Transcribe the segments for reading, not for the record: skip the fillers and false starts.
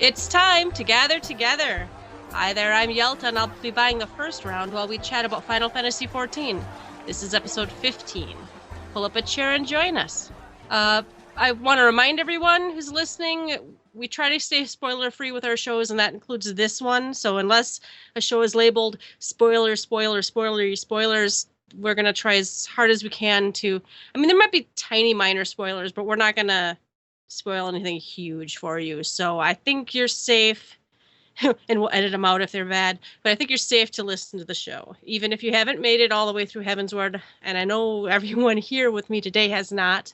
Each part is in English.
It's time to gather together. Hi there, I'm Yelta, and I'll be buying the first round while we chat about Final Fantasy XIV. This is episode 15. Pull up a chair and join us. I want to remind everyone who's listening, we try to stay spoiler-free with our shows, and that includes this one. So unless a show is labeled spoilers, we're going to try as hard as we can to... I mean, there might be tiny minor spoilers, but we're not going to spoil anything huge for you. So I think you're safe, and we'll edit them out if they're bad, but I think you're safe to listen to the show, even if you haven't made it all the way through Heavensward, and I know everyone here with me today has not.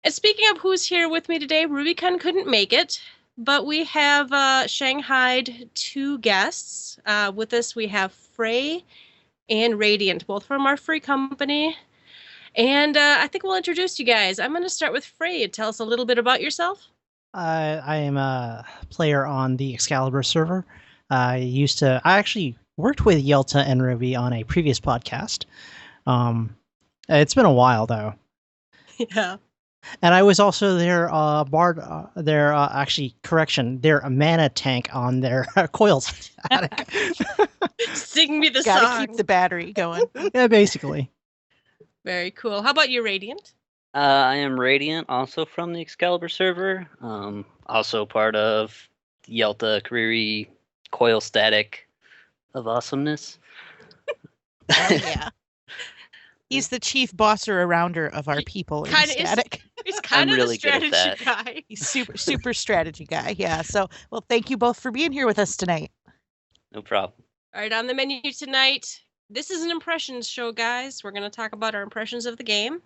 And speaking of who's here with me today, Rubicon couldn't make it, but we have Shanghaied two guests. With us, we have Frei and Radiant, both from our free company. And I think we'll introduce you guys. I'm going to start with Frei. Tell us a little bit about yourself. I am a player on the Excalibur server. I actually worked with Yelta and Ruby on a previous podcast. It's been a while though. Yeah. And I was also their their mana tank on their coil static. Sing me the Gotta song. keep the battery going. Yeah, basically. Very cool. How about you, Radiant? I am Radiant, also from the Excalibur server. Also part of Yelta Kariri coil static of awesomeness. Oh, yeah. He's the chief bosser arounder of our people in static. He's kind of really the strategy good at that. guy. He's super strategy guy. Yeah. So, well, thank you both for being here with us tonight. No problem. All right, on the menu tonight, this is an impressions show, guys. We're going to talk about our impressions of the game.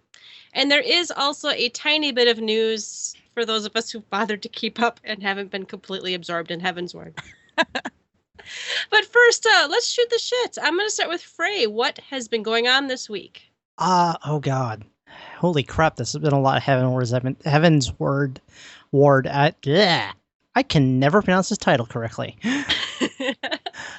And there is also a tiny bit of news for those of us who bothered to keep up and haven't been completely absorbed in Heavensward. But first, let's shoot the shit. I'm going to start with Frei. What has been going on this week? Oh god. Holy crap, this has been a lot of Heavensward. I can never pronounce his title correctly.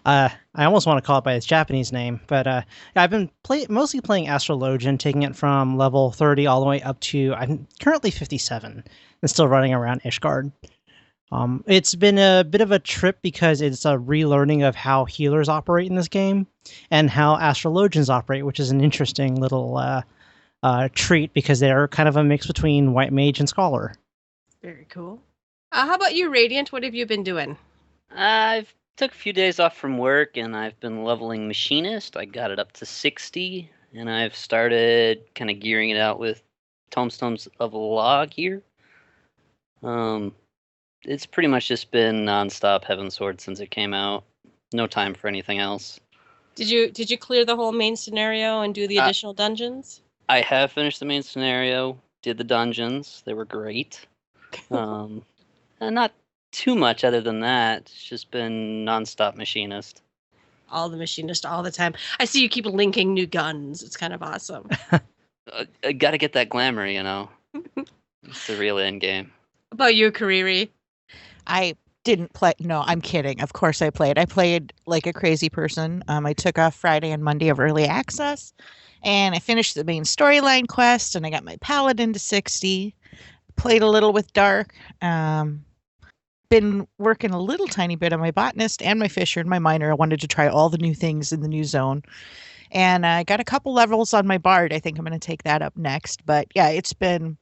I almost want to call it by its Japanese name, but I've been mostly playing Astrologian, taking it from level 30 all the way up to, I'm currently 57, and still running around Ishgard. It's been a bit of a trip because it's a relearning of how healers operate in this game, and how Astrologians operate, which is an interesting little treat, because they're kind of a mix between White Mage and Scholar. Very cool. How about you, Radiant? What have you been doing? I've took a few days off from work, and I've been leveling Machinist. I got it up to 60, and I've started kind of gearing it out with Tomestones of Law gear. It's pretty much just been nonstop Heavensward since it came out. No time for anything else. Did you clear the whole main scenario and do the additional dungeons? I have finished the main scenario, did the dungeons. They were great. And not too much other than that. It's just been nonstop Machinist. All the Machinist all the time. I see you keep linking new guns. It's kind of awesome. I gotta get that glamour, you know. It's the real end game. How about you, Kariri? I didn't play. No, I'm kidding. Of course I played. I played like a crazy person. I took off Friday and Monday of early access, and I finished the main storyline quest, and I got my Paladin to 60. Played a little with Dark. Been working a little tiny bit on my Botanist and my Fisher and my Miner. I wanted to try all the new things in the new zone. And I got a couple levels on my Bard. I think I'm going to take that up next. But yeah, it's been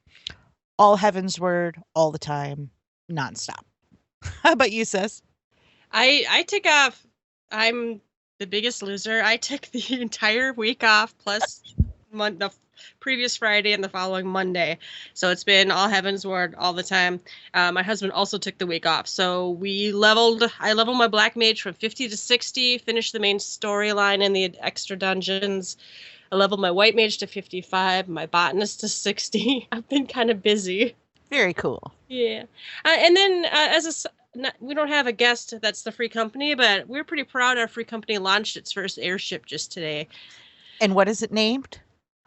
all Heavensward all the time, nonstop. How about you, sis? I took off. I'm the biggest loser. I took the entire week off plus the previous Friday and the following Monday. So it's been all Heavensward all the time. My husband also took the week off. So I leveled my Black Mage from 50 to 60, finished the main storyline and the extra dungeons. I leveled my White Mage to 55, my Botanist to 60. I've been kind of busy. Very cool. Yeah. And then we don't have a guest that's the free company, but we're pretty proud our free company launched its first airship just today. And what is it named?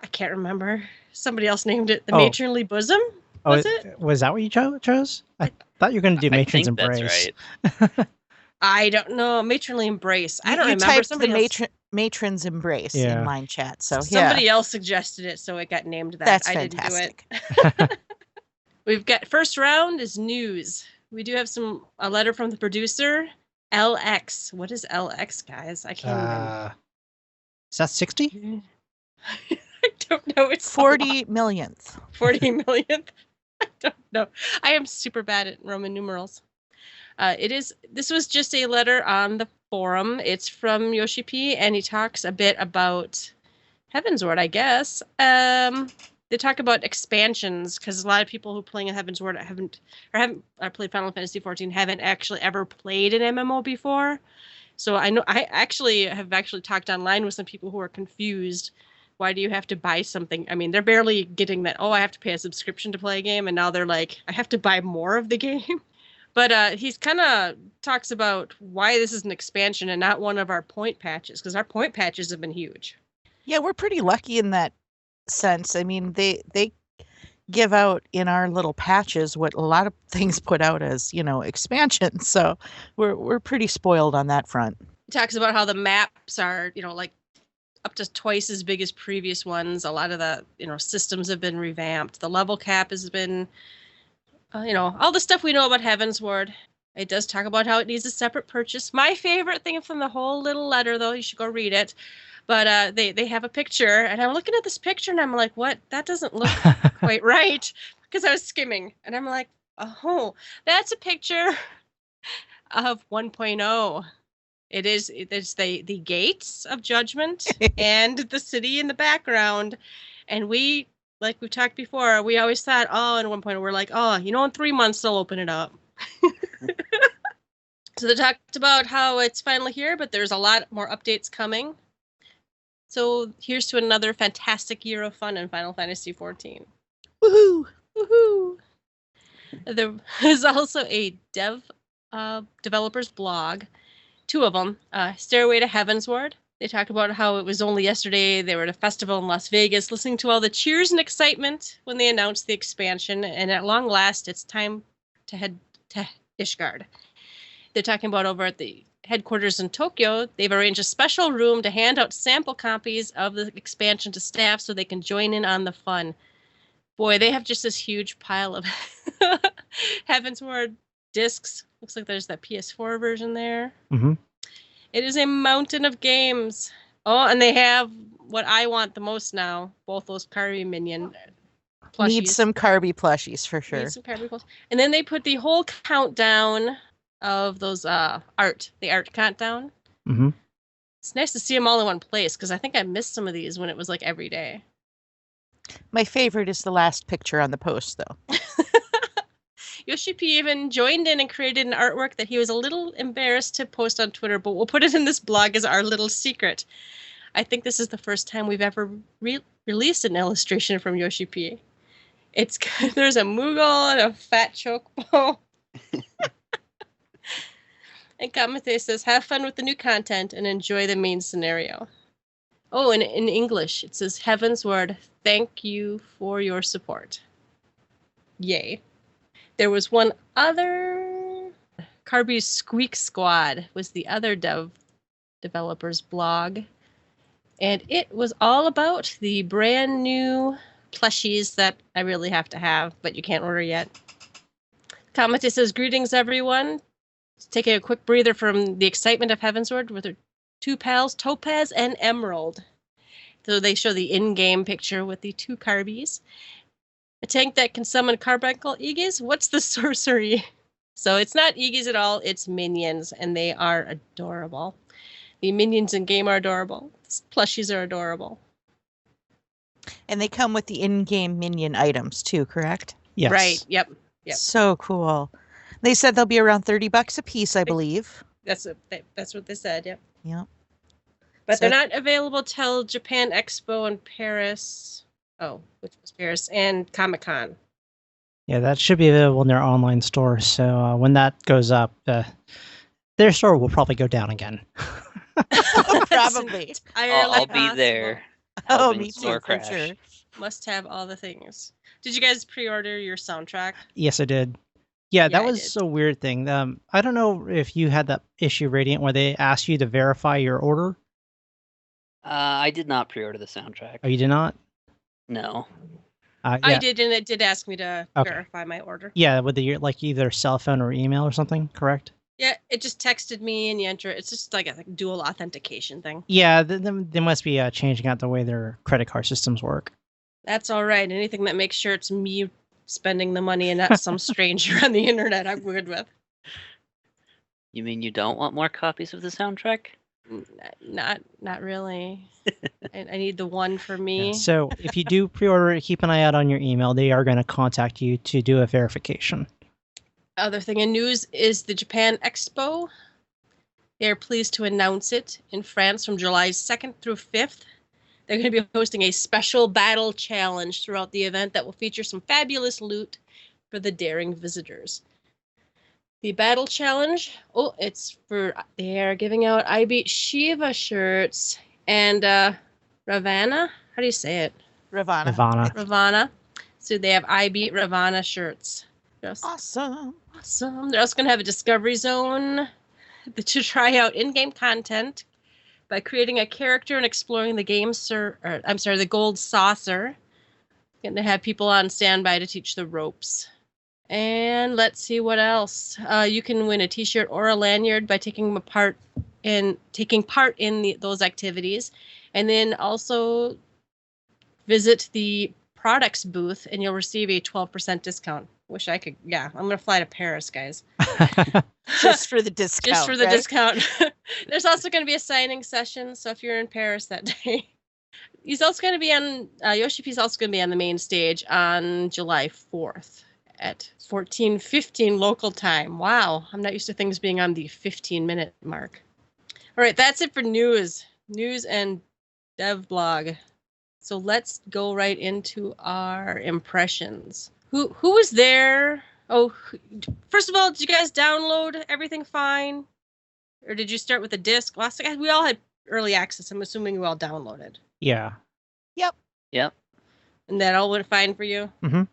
I can't remember. Somebody else named it the Matronly Bosom. Was it? Was that what you chose? I thought you were going to do Matron's Embrace. That's right. I don't know. Matronly Embrace. I don't you remember. Typed Matron's Embrace in line chat. So somebody else suggested it, so it got named that. That's I fantastic. didn't do it. We've got first round is news. We do have a letter from the producer, LX. What is LX, guys? I can't Is that 60? even. I don't know. It's 40 millionth. 40 millionth. I don't know. I am super bad at Roman numerals. This was just a letter on the forum. It's from Yoshi P, and he talks a bit about Heavensward, I guess. They talk about expansions, because a lot of people who are playing Heavensward haven't played Final Fantasy XIV haven't actually ever played an MMO before. So I know I have talked online with some people who are confused. Why do you have to buy something? I mean, they're barely getting that, I have to pay a subscription to play a game, and now they're like, I have to buy more of the game. But he's kind of talks about why this is an expansion and not one of our point patches, because our point patches have been huge. Yeah, we're pretty lucky in that sense. I mean, they give out in our little patches what a lot of things put out as, expansions. So we're pretty spoiled on that front. He talks about how the maps are, like up to twice as big as previous ones. A lot of the, systems have been revamped. The level cap has been, all the stuff we know about Heavensward. It does talk about how it needs a separate purchase. My favorite thing from the whole little letter, though, you should go read it. But they have a picture, and I'm looking at this picture, and I'm like, what? That doesn't look quite right. Because I was skimming, and I'm like, oh, that's a picture of 1.0. It's the gates of judgment and the city in the background. And we, like we've talked before, we always thought, in 1.0, we're like, in 3 months they'll open it up. So they talked about how it's finally here, but there's a lot more updates coming. So here's to another fantastic year of fun in Final Fantasy XIV. Woohoo! Woohoo! There is also a developer's blog, 2 of them, Stairway to Heavensward. They talk about how it was only yesterday they were at a festival in Las Vegas, listening to all the cheers and excitement when they announced the expansion, and at long last, it's time to head to Ishgard. They're talking about over at the headquarters in Tokyo, they've arranged a special room to hand out sample copies of the expansion to staff so they can join in on the fun. Boy, they have just this huge pile of Heavensward discs. Looks like there's that PS4 version there. Mm-hmm. It is a mountain of games. Oh, and they have what I want the most now, both those Kariri minion plushies. Need some Karbi plushies for sure. Need some Kariri plushies. And then they put the whole countdown of those the art countdown. Mm-hmm. It's nice to see them all in one place, because I think I missed some of these when it was like every day. My favorite is the last picture on the post, though. Yoshi P even joined in and created an artwork that he was a little embarrassed to post on Twitter, but we'll put it in this blog as our little secret. I think this is the first time we've ever released an illustration from Yoshi P. There's a Moogle and a fat chocobo. And Kamate says, have fun with the new content and enjoy the main scenario. Oh, and in English, it says, Heavensward, thank you for your support. Yay. There was one other... Karbi's Squeak Squad was the other developer's blog. And it was all about the brand new plushies that I really have to have, but you can't order yet. Kamate says, greetings, everyone. Taking a quick breather from the excitement of Heavensward with her 2 pals, Topaz and Emerald. So they show the in-game picture with the 2 Karbis. A tank that can summon carbuncle Aegis? What's the sorcery? So it's not Aegis at all, it's minions, and they are adorable. The minions in game are adorable. The plushies are adorable. And they come with the in-game minion items too, correct? Yes. Right, yep. So cool. They said they'll be around $30 a piece, I believe. That's what they said, yep. Yep. But they're not available till Japan Expo and Paris. Oh, which was Paris, and Comic-Con. Yeah, that should be available in their online store. So when that goes up, their store will probably go down again. Probably. I'll be there. Oh, Helping me too, store for crash. sure. Must have all the things. Did you guys pre-order your soundtrack? Yes, I did. Yeah, that I was did. a weird thing. I don't know if you had that issue, Radiant, where they asked you to verify your order. I did not pre-order the soundtrack. Oh, you did not? No. Yeah. I did, and it did ask me to Okay. verify my order. Yeah, with either cell phone or email or something, correct? Yeah, it just texted me and you enter. It's just like a dual authentication thing. Yeah, they must be changing out the way their credit card systems work. That's all right. Anything that makes sure it's me spending the money and not some stranger on the internet, I'm good with. You mean you don't want more copies of the soundtrack? Not really. I need the one for me. Yeah, so if you do pre-order it, keep an eye out on your email. They are going to contact you to do a verification. Other thing in news is the Japan Expo. They are pleased to announce it in France from July 2nd through 5th. They're going to be hosting a special battle challenge throughout the event that will feature some fabulous loot for the daring visitors. The battle challenge, they are giving out I Beat Shiva shirts and Ravana. How do you say it? Ravana. So they have I Beat Ravana shirts. Awesome. They're also going to have a discovery zone to try out in-game content by creating a character and exploring the the gold saucer. Going to have people on standby to teach the ropes. And let's see what else. You can win a t-shirt or a lanyard by taking part in those activities. And then also visit the products booth and you'll receive a 12% discount. Wish I could. Yeah, I'm going to fly to Paris, guys. Just for the discount. Just for the right? discount. There's also going to be a signing session, so if you're in Paris that day. He's also going to be on, Yoshi P's also going to be on the main stage on July 4th at 14:15 local time. Wow, I'm not used to things being on the 15-minute mark. All right, that's it for news and dev blog. So let's go right into our impressions. Who was there? Oh, first of all, did you guys download everything fine? Or did you start with a disc? Last time we all had early access. I'm assuming we all downloaded. Yeah. Yep. And that all went fine for you? Mm-hmm.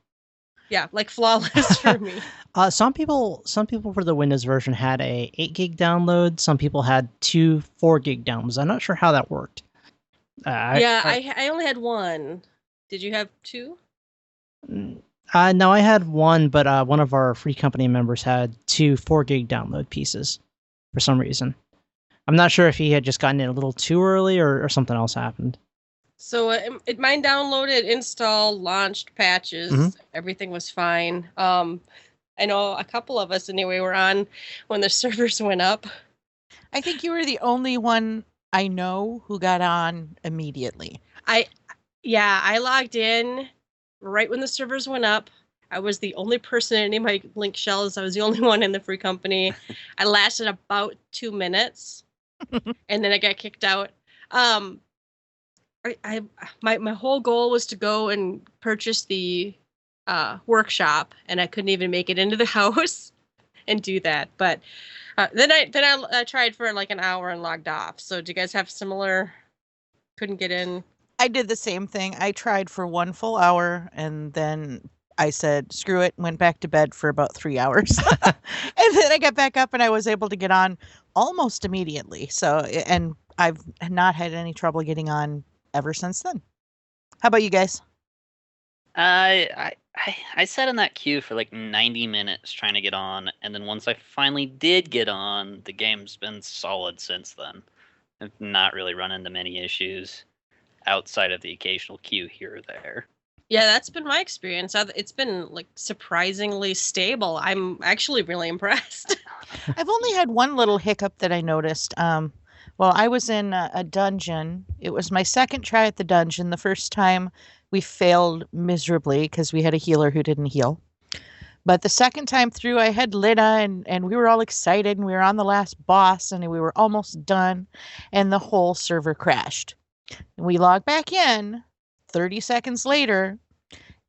Yeah, like flawless for me. Some people for the Windows version had a 8 gig download. Some people had 2 4 gig downloads. I'm not sure how that worked. I only had 1. Did you have 2? No, I had 1, but one of our free company members had 2 4 gig download pieces for some reason. I'm not sure if he had just gotten it a little too early or something else happened. So mine downloaded, installed, launched patches. Mm-hmm. Everything was fine. I know a couple of us anyway were on when the servers went up. I think you were the only one I know who got on immediately. I logged in right when the servers went up. I was the only person in any of my link shells. I was the only one in the free company. I lasted about 2 minutes, and then I got kicked out. My whole goal was to go and purchase the workshop, and I couldn't even make it into the house and do that. But then I tried for like an hour and logged off. So do you guys have similar? Couldn't get in. I did the same thing. I tried for 1 full hour, and then I said, screw it, went back to bed for about 3 hours. And then I got back up and I was able to get on almost immediately. So, and I've not had any trouble getting on ever since then. How about you guys? I sat in that queue for like 90 minutes trying to get on, and then once I finally did get on, the game's been solid since then. I've not really run into many issues outside of the occasional queue here or there. Yeah, that's been my experience. It's been like surprisingly stable. I'm actually really impressed. I've only had one little hiccup that I noticed. I was in a dungeon. It was my second try at the dungeon. The first time we failed miserably because we had a healer who didn't heal. But the second time through, I had Lina, and we were all excited, and we were on the last boss, and we were almost done, and the whole server crashed. And we logged back in 30 seconds later,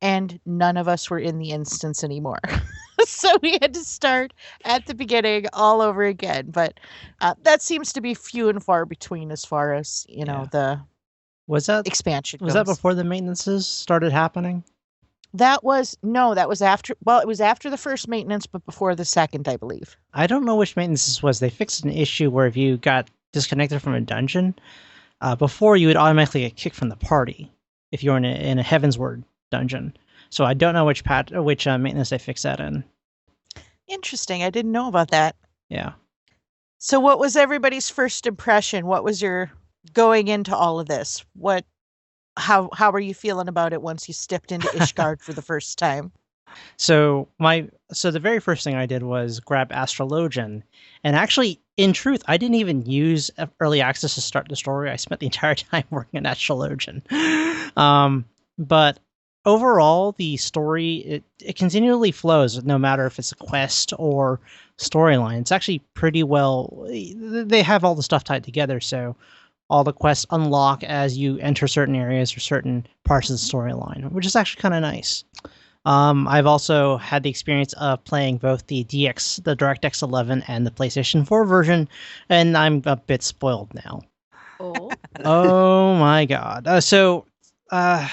and none of us were in the instance anymore. So we had to start at the beginning all over again. But that seems to be few and far between as far as, the expansion goes. Was that before the maintenances started happening? That was after. Well, it was after the first maintenance, but before the second, I believe. I don't know which maintenance this was. They fixed an issue where if you got disconnected from a dungeon, before you would automatically get kicked from the party if you were in a Heavensward dungeon. So I don't know which maintenance they fix that in. Interesting. I didn't know about that. Yeah. So what was everybody's first impression? What was your going into all of this? How are you feeling about it once you stepped into Ishgard for the first time? So the very first thing I did was grab Astrologian, and actually, in truth, I didn't even use early access to start the story. I spent the entire time working on Astrologian. But overall, the story it continually flows, no matter if it's a quest or storyline. It's actually pretty well. They have all the stuff tied together, so all the quests unlock as you enter certain areas or certain parts of the storyline, which is actually kind of nice. I've also had the experience of playing both the DirectX 11 and the PlayStation 4 version, and I'm a bit spoiled now. Oh. Oh my god. So the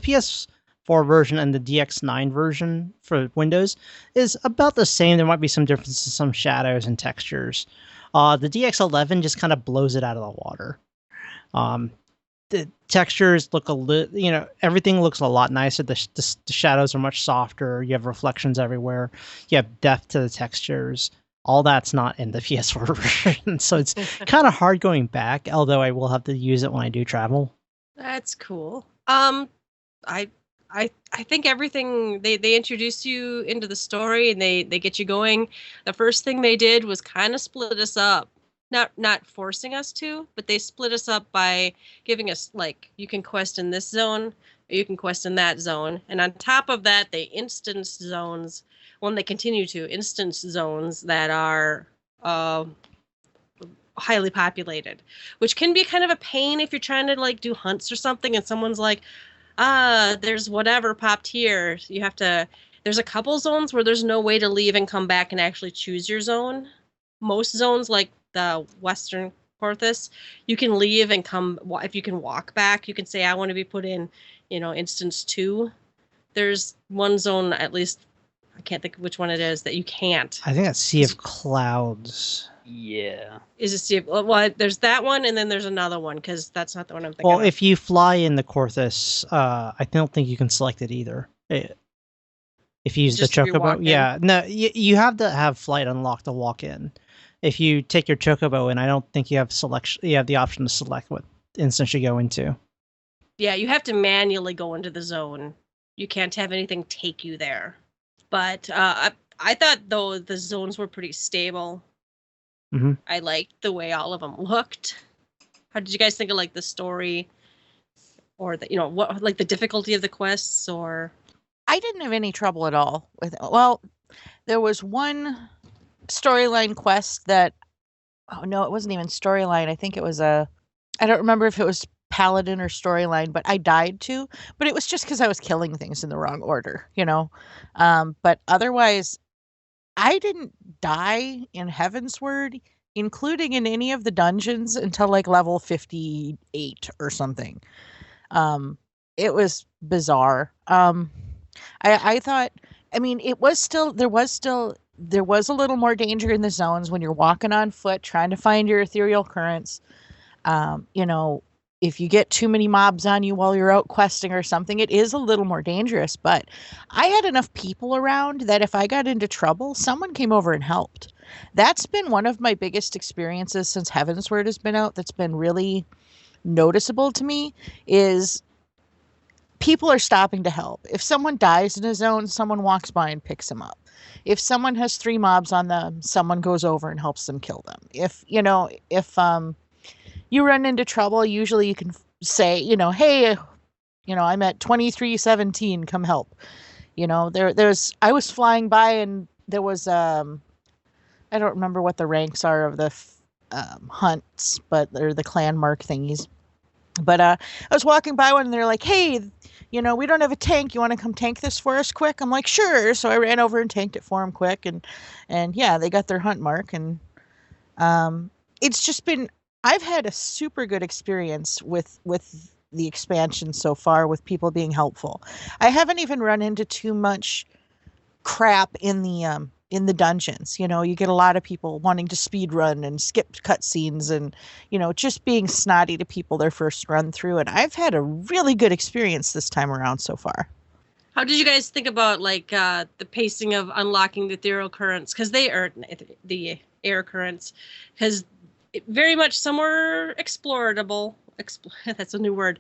PS4 version and the DX9 version for Windows is about the same. There might be some differences, some shadows and textures. The DX11 just kind of blows it out of the water. The textures look everything looks a lot nicer. The shadows are much softer. You have reflections everywhere. You have depth to the textures. All that's not in the PS4 version, so it's kind of hard going back. Although I will have to use it when I do travel. That's cool. I think everything they introduce you into the story and they get you going. The first thing they did was kind of split us up. Not forcing us to, but they split us up by giving us, like, you can quest in this zone or you can quest in that zone. And on top of that, they instance zones, when they continue to instance zones that are highly populated, which can be kind of a pain if you're trying to, like, do hunts or something and someone's like, there's whatever popped here. There's a couple zones where there's no way to leave and come back and actually choose your zone. Most zones, like the Western Porthus, you can leave and come. If you can walk back, you can say, I want to be put in, instance 2. There's one zone, at least, I can't think of which one it is, that you can't. I think that's Sea of Clouds. Yeah. Is it Sea of... Well, there's that one, and then there's another one, because that's not the one I'm thinking of. If you fly in the Corthus, I don't think you can select it either. If you use the Chocobo. Yeah, no, you have to have flight unlocked to walk in. If you take your Chocobo in, I don't think you have selection. You have the option to select what instance you go into. Yeah, you have to manually go into the zone. You can't have anything take you there. But I thought, though, the zones were pretty stable. Mm-hmm. I liked the way all of them looked. How did you guys think of, like, the story, or the the difficulty of the quests? Or I didn't have any trouble at all with it. Well, there was one storyline quest that, oh no, it wasn't even storyline. I think it was I don't remember if it was paladin or storyline, but I died to. But it was just because I was killing things in the wrong order, But otherwise, I didn't die in Heavensward, including in any of the dungeons, until like level 58 or something. It was bizarre. I thought, it was still, there was a little more danger in the zones when you're walking on foot, trying to find your ethereal currents. If you get too many mobs on you while you're out questing or something, it is a little more dangerous. But I had enough people around that if I got into trouble, someone came over and helped. That's been one of my biggest experiences since Heavensward has been out. That's been really noticeable to me, is people are stopping to help. If someone dies in a zone, someone walks by and picks them up. If someone has 3 mobs on them, someone goes over and helps them kill them. If you run into trouble, usually you can say, hey, I'm at 2317, come help. I was flying by and there was, I don't remember what the ranks are of the hunts, but they're the clan mark thingies. But I was walking by one and they're like, hey, we don't have a tank. You want to come tank this for us quick? I'm like, sure. So I ran over and tanked it for them quick. And yeah, they got their hunt mark. And it's just been, I've had a super good experience with the expansion so far, with people being helpful. I haven't even run into too much crap in the dungeons. You get a lot of people wanting to speed run and skip cutscenes and, just being snotty to people their first run through. And I've had a really good experience this time around so far. How did you guys think about like the pacing of unlocking the ethereal currents? Because they are the air currents, because very much some were explorable. That's a new word.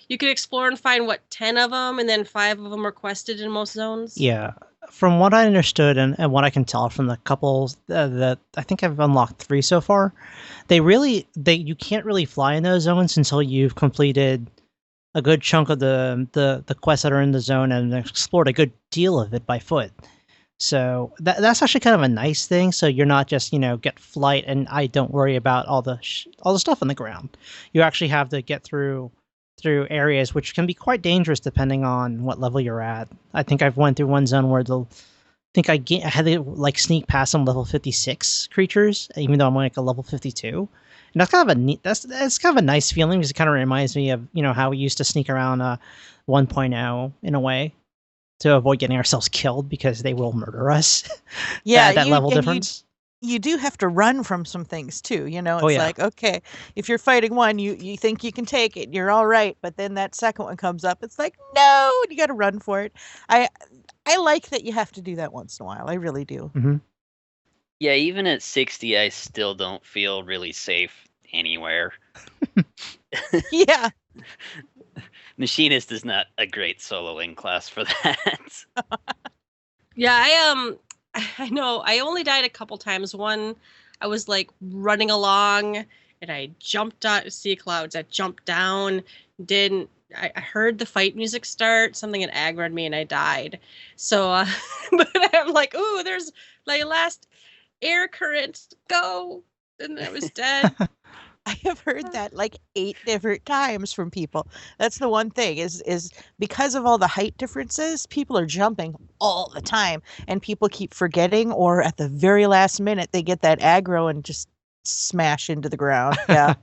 You could explore and find 10 of them, and then 5 of them are quested in most zones. Yeah. From what I understood and what I can tell from the couples that I think I've unlocked 3 so far, you can't really fly in those zones until you've completed a good chunk of the quests that are in the zone and explored a good deal of it by foot. So that's actually kind of a nice thing. So you're not just get flight and I don't worry about all the stuff on the ground. You actually have to get through areas which can be quite dangerous depending on what level you're at. I think I've went through one zone where I had to like sneak past some level 56 creatures, even though I'm like a level 52. And that's kind of that's kind of a nice feeling because it kind of reminds me of how we used to sneak around 1.0 in a way to avoid getting ourselves killed because they will murder us. Yeah, that level difference. You do have to run from some things too. It's Oh, yeah. like, okay, if you're fighting one, you think you can take it, you're all right, but then that second one comes up, it's like, no, and you got to run for it. I like that you have to do that once in a while. I really do. Mm-hmm. Yeah, even at 60, I still don't feel really safe anywhere. Yeah. Machinist is not a great soloing class for that. Yeah, I know. I only died a couple times. One, I was like running along and I jumped out sea clouds. I jumped down, I heard the fight music start, something had aggroed me and I died. So, but I'm like, ooh, there's my last air current, go. And I was dead. I have heard that like 8 different times from people. That's the one thing is because of all the height differences, people are jumping all the time and people keep forgetting, or at the very last minute they get that aggro and just smash into the ground. Yeah.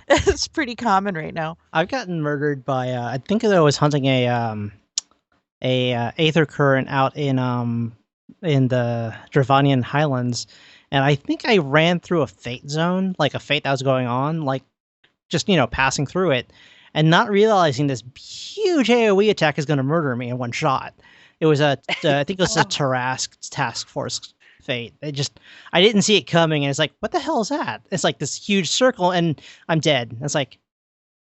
It's pretty common right now. I've gotten murdered by I think I was hunting a aether current out in the Dravanian Highlands. And I think I ran through a fate zone, like a fate that was going on, like just, passing through it and not realizing this huge AoE attack is going to murder me in one shot. It was I think it was a Tarask task force fate. I didn't see it coming. And it's like, what the hell is that? It's like this huge circle and I'm dead. It's like,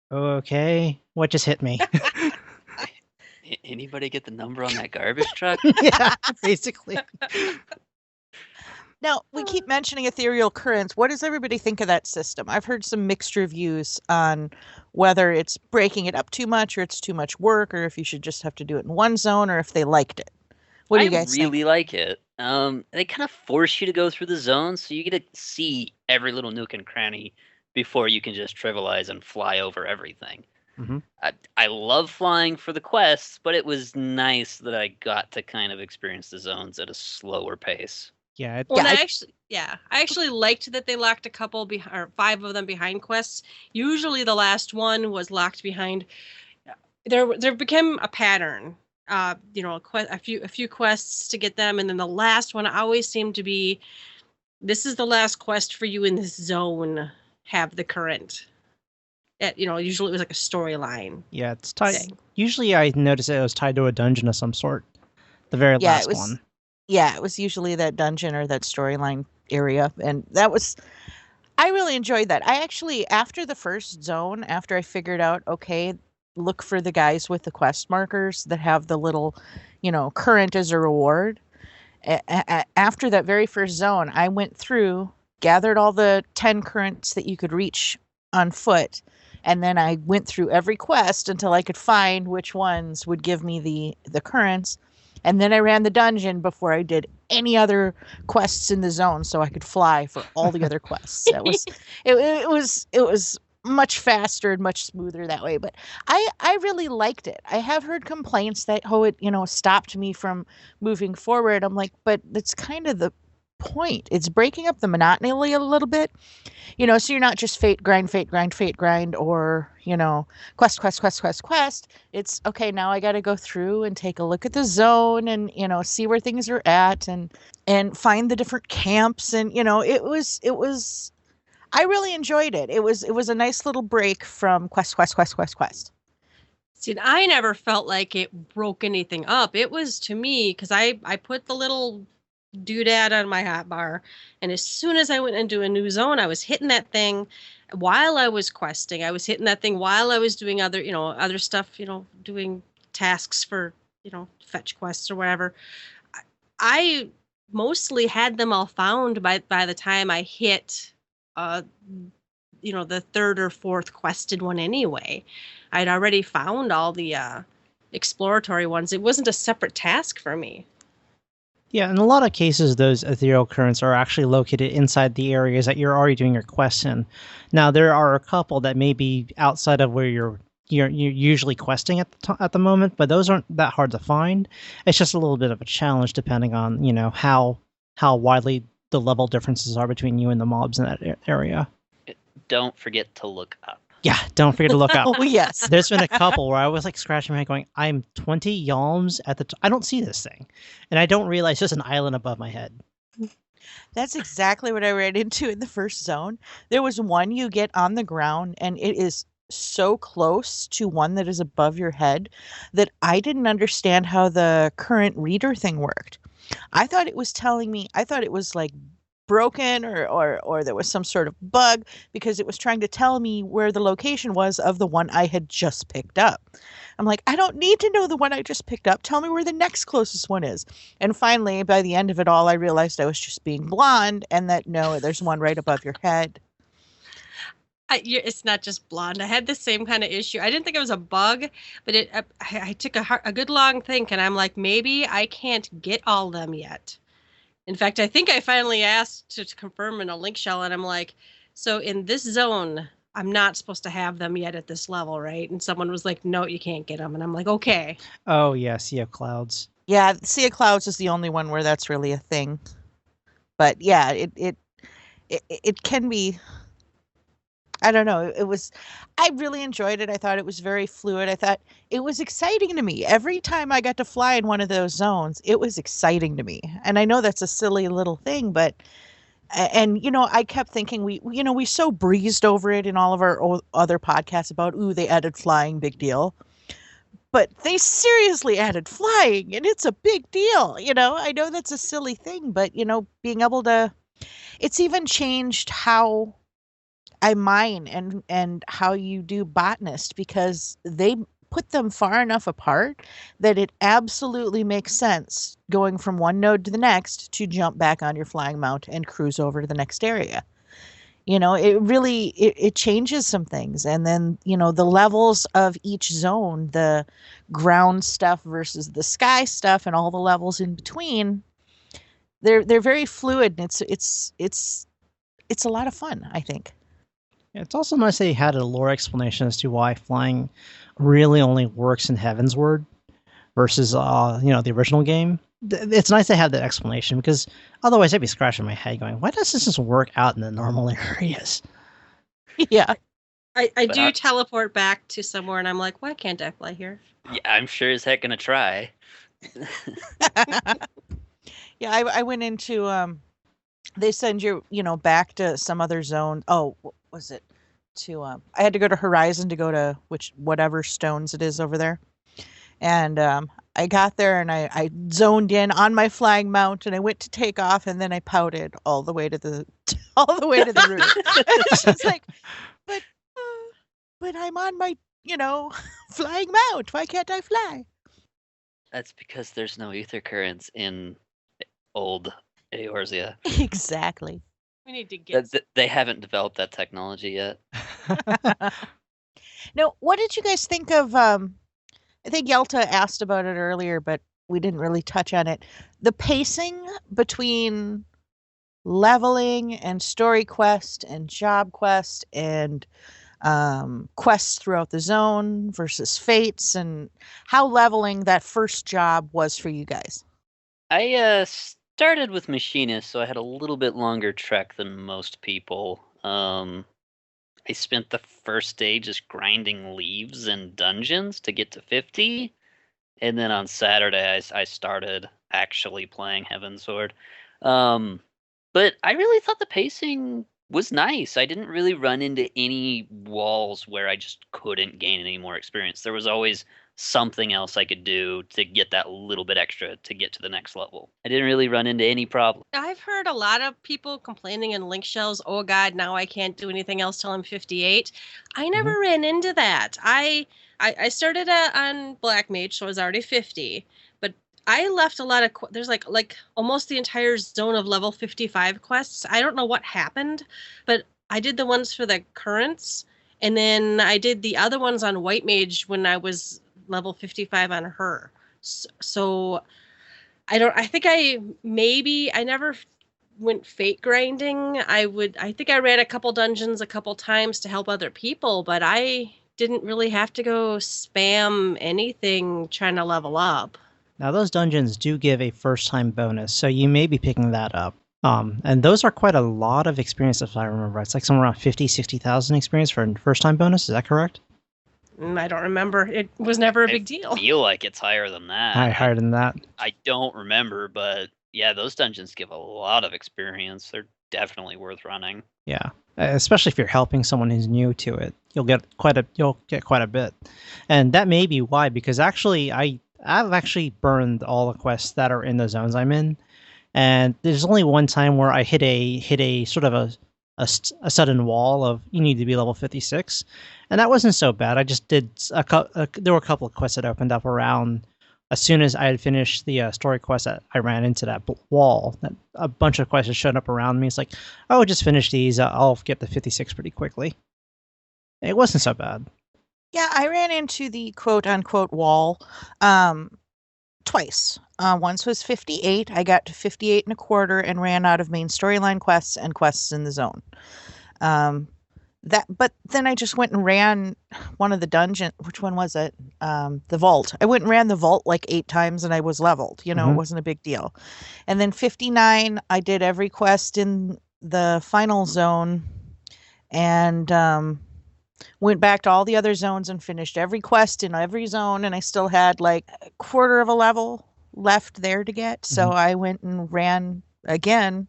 okay, what just hit me? Anybody get the number on that garbage truck? Yeah, basically. Now, we keep mentioning ethereal currents. What does everybody think of that system? I've heard some mixed reviews on whether it's breaking it up too much or it's too much work, or if you should just have to do it in one zone, or if they liked it. What do you guys think? I really like it. They kind of force you to go through the zones, so you get to see every little nook and cranny before you can just trivialize and fly over everything. Mm-hmm. I love flying for the quests, but it was nice that I got to kind of experience the zones at a slower pace. Yeah. I actually liked that they locked a couple or 5 of them behind quests. Usually the last one was locked behind. There became a pattern. A few quests to get them, and then the last one always seemed to be, this is the last quest for you in this zone. Have the current. Usually it was like a storyline. Yeah, it's tied. Usually I noticed it was tied to a dungeon of some sort. The very last one. Yeah, it was usually that dungeon or that storyline area. And I really enjoyed that. I actually, after the first zone, after I figured out, okay, look for the guys with the quest markers that have the little, current as a reward. After that very first zone, I went through, gathered all the 10 currents that you could reach on foot. And then I went through every quest until I could find which ones would give me the currents. And then I ran the dungeon before I did any other quests in the zone, so I could fly for all the other quests. It was much faster and much smoother that way. But I really liked it. I have heard complaints that it stopped me from moving forward. I'm like, but that's kind of the point. It's breaking up the monotony a little bit. So you're not just fate grind, or, quest. It's, okay, now I got to go through and take a look at the zone and, see where things are at and find the different camps. And, it was, I really enjoyed it. It was a nice little break from quest. See, I never felt like it broke anything up. It was to me, because I put the little doodad on my hotbar, and as soon as I went into a new zone, I was hitting that thing while I was questing. I was hitting that thing while I was doing other stuff, doing tasks for, fetch quests or whatever. I mostly had them all found by the time I hit the third or fourth quested one anyway. I'd already found all the exploratory ones. It wasn't a separate task for me. Yeah, in a lot of cases, those ethereal currents are actually located inside the areas that you're already doing your quests in. Now, there are a couple that may be outside of where you're usually questing at the moment, but those aren't that hard to find. It's just a little bit of a challenge depending on how widely the level differences are between you and the mobs in that area. Don't forget to look up. Yeah, don't forget to look up. Oh, yes. There's been a couple where I was like scratching my head going, I'm 20 yalms at the I don't see this thing. And I don't realize there's an island above my head. That's exactly what I ran into in the first zone. There was one you get on the ground, and it is so close to one that is above your head that I didn't understand how the current reader thing worked. I thought it was like broken or there was some sort of bug because it was trying to tell me where the location was of the one I had just picked up. I'm like, I don't need to know the one I just picked up. Tell me where the next closest one is. And finally, by the end of it all, I realized I was just being blonde and that, no, there's one right above your head. It's not just blonde. I had the same kind of issue. I didn't think it was a bug, but I took a good long think, and I'm like, maybe I can't get all them yet. In fact, I think I finally asked to confirm in a link shell, and I'm like, so in this zone, I'm not supposed to have them yet at this level, right? And someone was like, no, you can't get them. And I'm like, okay. Oh, yeah, Sea of Clouds. Yeah, Sea of Clouds is the only one where that's really a thing. But yeah, it can be... I don't know. I really enjoyed it. I thought it was very fluid. I thought it was exciting to me. Every time I got to fly in one of those zones, it was exciting to me. And I know that's a silly little thing, but, and, I kept thinking we so breezed over it in all of our other podcasts about, ooh, they added flying, big deal. But they seriously added flying, and it's a big deal. I know that's a silly thing, but, being able to, it's even changed how I mine and how you do botanist, because they put them far enough apart that it absolutely makes sense going from one node to the next to jump back on your flying mount and cruise over to the next area. It really it changes some things. And then, the levels of each zone, the ground stuff versus the sky stuff and all the levels in between, they're very fluid, and it's a lot of fun, I think. It's also nice they had a lore explanation as to why flying really only works in Heavensward versus, the original game. It's nice they have that explanation, because otherwise I'd be scratching my head going, why does this just work out in the normal areas? Yeah. I do teleport back to somewhere, and I'm like, why can't I fly here? Yeah, I'm sure as heck gonna try. Yeah, I went into, they send you, back to some other zone. Oh, what was it? I had to go to Horizon to go to whatever stones it is over there. And I got there and I zoned in on my flying mount, and I went to take off, and then I pouted all the way to the route. It's just like, but I'm on my, flying mount. Why can't I fly? That's because there's no ether currents in old Eorzea. Exactly. We need to get... They haven't developed that technology yet. Now, what did you guys think of, I think Yelta asked about it earlier, but we didn't really touch on it. The pacing between leveling and story quest and job quest and quests throughout the zone versus fates, and how leveling that first job was for you guys. I started with machinist, so I had a little bit longer trek than most people. I spent the first day just grinding leaves and dungeons to get to 50, and then on Saturday I started actually playing Heavensward. But I really thought the pacing was nice. I didn't really run into any walls where I just couldn't gain any more experience. There was always something else I could do to get that little bit extra to get to the next level. I didn't really run into any problem. I've heard a lot of people complaining in link shells, oh God, now I can't do anything else till I'm 58. I never ran into that. I started on Black Mage, so I was already 50. But I left a lot of there's like almost the entire zone of level 55 quests. I don't know what happened, but I did the ones for the currents, and then I did the other ones on White Mage when I was level 55 on her. So I think I never went fate grinding. I think I ran a couple dungeons a couple times to help other people, but I didn't really have to go spam anything trying to level up. Now, those dungeons do give a first-time bonus, so you may be picking that up. And those are quite a lot of experience, if I remember. It's like somewhere around 50, 60,000 experience for a first-time bonus. Is that correct? I don't remember. It was never a big deal. I feel like it's higher than that. Higher than that. I don't remember, but yeah, those dungeons give a lot of experience. They're definitely worth running. Yeah, especially if you're helping someone who's new to it, you'll get quite a bit, and that may be why. Because actually, I've actually burned all the quests that are in the zones I'm in, and there's only one time where I hit a sort of a sudden wall of you need to be level 56, and that wasn't so bad. I just did there were a couple of quests that opened up around as soon as I had finished the story quest. That I ran into that wall. That a bunch of quests showed up around me. It's like, oh, just finish these. I'll get to 56 pretty quickly. It wasn't so bad. Yeah, I ran into the quote-unquote wall twice. Once was 58. I got to 58 and a quarter and ran out of main storyline quests and quests in the zone. But then I just went and ran one of the dungeon. Which one was it? The vault. I went and ran the vault like 8 times and I was leveled. It wasn't a big deal. And then 59, I did every quest in the final zone and went back to all the other zones and finished every quest in every zone. And I still had like a quarter of a level left there to get. So I went and ran again,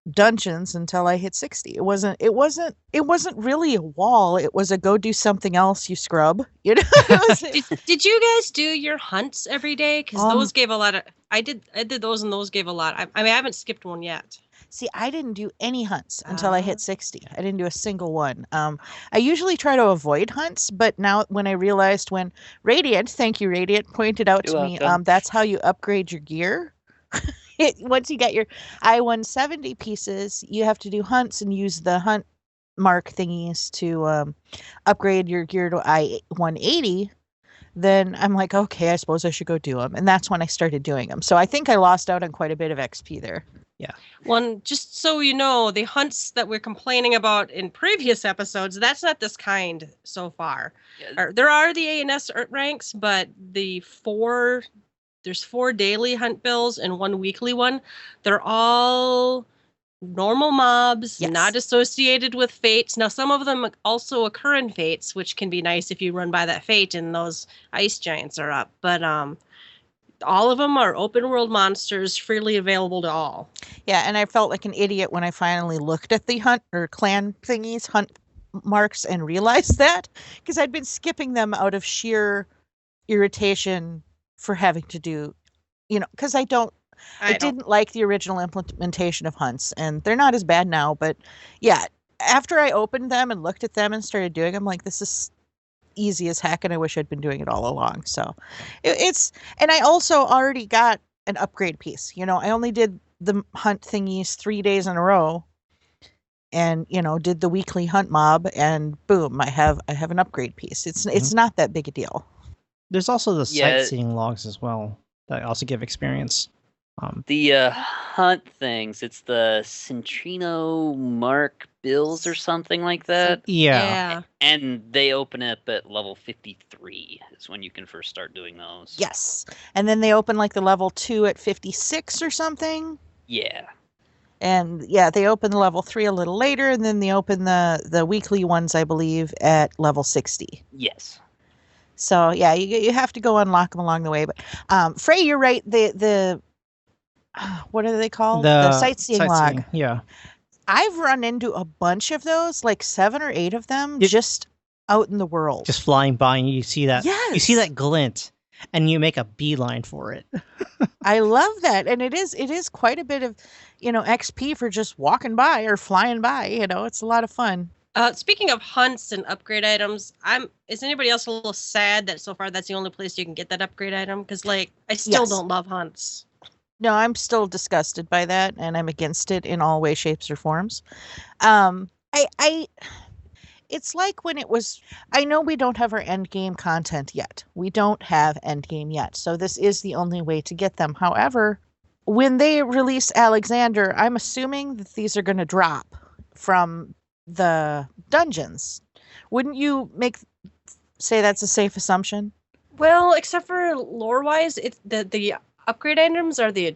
dungeons until I hit 60. It wasn't really a wall. It was a go do something else, you scrub. Did you guys do your hunts every day? Because those gave a lot of. I did those, and those gave a lot. I haven't skipped one yet. See, I didn't do any hunts until I hit 60. I didn't do a single one. I usually try to avoid hunts, but now when I realized when Radiant, thank you, Radiant, pointed out to me, that's how you upgrade your gear. Once you get your I-170 pieces, you have to do hunts and use the hunt mark thingies to upgrade your gear to I-180. Then I'm like, okay, I suppose I should go do them. And that's when I started doing them. So I think I lost out on quite a bit of XP there. Yeah. Well, just so you know, the hunts that we're complaining about in previous episodes, that's not this kind so far. Yeah. There are the A&S ranks, but there's 4 daily hunt bills and 1 weekly one. They're all normal mobs, not associated with fates. Now, some of them also occur in fates, which can be nice if you run by that fate and those ice giants are up. But all of them are open world monsters, freely available to all. Yeah, and I felt like an idiot when I finally looked at the hunt or clan thingies, hunt marks, and realized that, because I'd been skipping them out of sheer irritation for having to do, because I didn't like the original implementation of hunts, and they're not as bad now, but yeah, after I opened them and looked at them and started doing them, like, this is easy as heck, and I wish I'd been doing it all along. So and I also already got an upgrade piece. I only did the hunt thingies 3 days in a row and, did the weekly hunt mob, and boom, I have an upgrade piece. It's not that big a deal. There's also the sightseeing logs as well that also give experience. The hunt things, it's the Centrino Mark Bills or something like that. Yeah. And they open up at level 53 is when you can first start doing those. Yes. And then they open like the level 2 at 56 or something. Yeah. And yeah, they open the level 3 a little later, and then they open the weekly ones, I believe, at level 60. Yes. So yeah, you have to go unlock them along the way. But Frei, you're right. The what are they called? The sightseeing log. Yeah. I've run into a bunch of those, like 7 or 8 of them, Yep. just out in the world. Just flying by, and you see that. Yes. You see that glint, and you make a beeline for it. I love that, and it is quite a bit of, XP for just walking by or flying by. It's a lot of fun. Speaking of hunts and upgrade items, is anybody else a little sad that so far that's the only place you can get that upgrade item? Because I still Yes. don't love hunts. No, I'm still disgusted by that, and I'm against it in all ways, shapes, or forms. It's like when it was. I know we don't have our end game content yet. We don't have end game yet, so this is the only way to get them. However, when they release Alexander, I'm assuming that these are going to drop from the dungeons. Wouldn't you say that's a safe assumption? Well, except for lore-wise, it's the upgrade items are the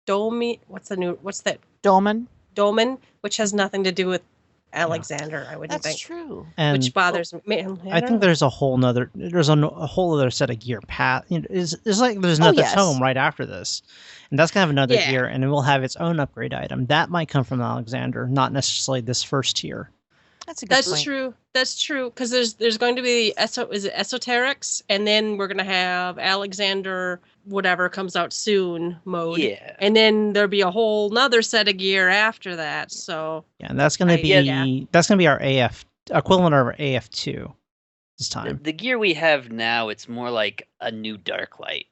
What's that? Dolmen, which has nothing to do with Alexander. I wouldn't That's think. true. And Which bothers me. I think there's a whole other set of gear path. There's another yes. tome right after this, and that's gonna have another Yeah. gear, and it will have its own upgrade item that might come from Alexander, not necessarily this first tier. That's a good point. That's true. Because there's going to be esoterics, and then we're gonna have Alexander, whatever comes out soon mode. Yeah. And then there'll be a whole nother set of gear after that. So Yeah, and that's gonna be our AF equivalent of our AF2 this time. The gear we have now, it's more like a new Darklight.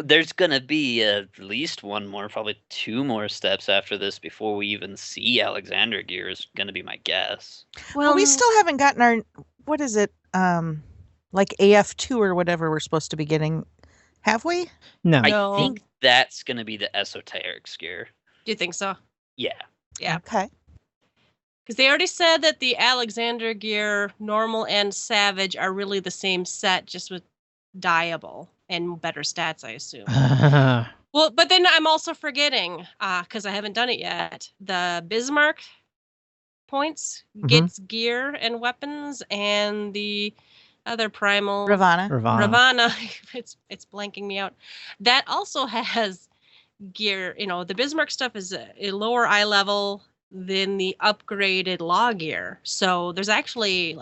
There's gonna be at least one more, probably 2 more steps after this before we even see Alexander gear. Is gonna be my guess. Well, we still haven't gotten our, what is it, like AF2 or whatever we're supposed to be getting. Have we? No. No. I think that's gonna be the esoteric gear. Do you think so? Yeah. Yeah. Okay. Because they already said that the Alexander gear, normal and savage, are really the same set, just with dyeable and better stats, I assume. Well, but then I'm also forgetting, because I haven't done it yet, the Bismarck points gets gear and weapons, and the other primal Ravana. it's blanking me out. That also has gear. The Bismarck stuff is a lower eye level than the upgraded law gear. So there's actually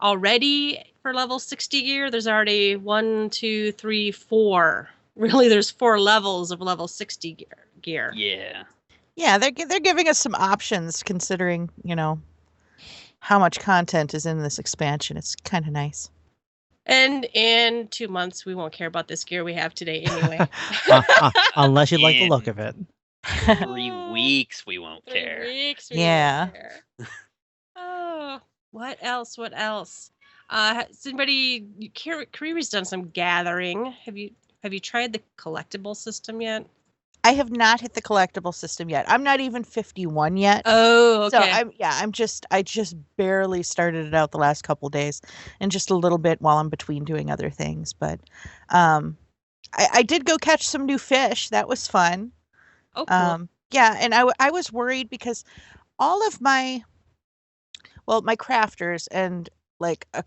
already for level 60 gear, there's already 1, 2, 3, 4. Really, there's 4 levels of level 60 gear. Yeah. Yeah, they're giving us some options considering, how much content is in this expansion. It's kind of nice. And in 2 months, we won't care about this gear we have today anyway. Unless you like the look of it. 3 weeks we won't 3 care. weeks, we Yeah. won't care. Oh, what else? Has anybody? Kariri's done some gathering. Have you tried the collectible system yet? I have not hit the collectible system yet. I'm not even 51 yet. Oh, okay. So I just barely started it out the last couple days, and just a little bit while I'm between doing other things. But I did go catch some new fish. That was fun. Oh, cool. Yeah, and I was worried because all of my crafters and like a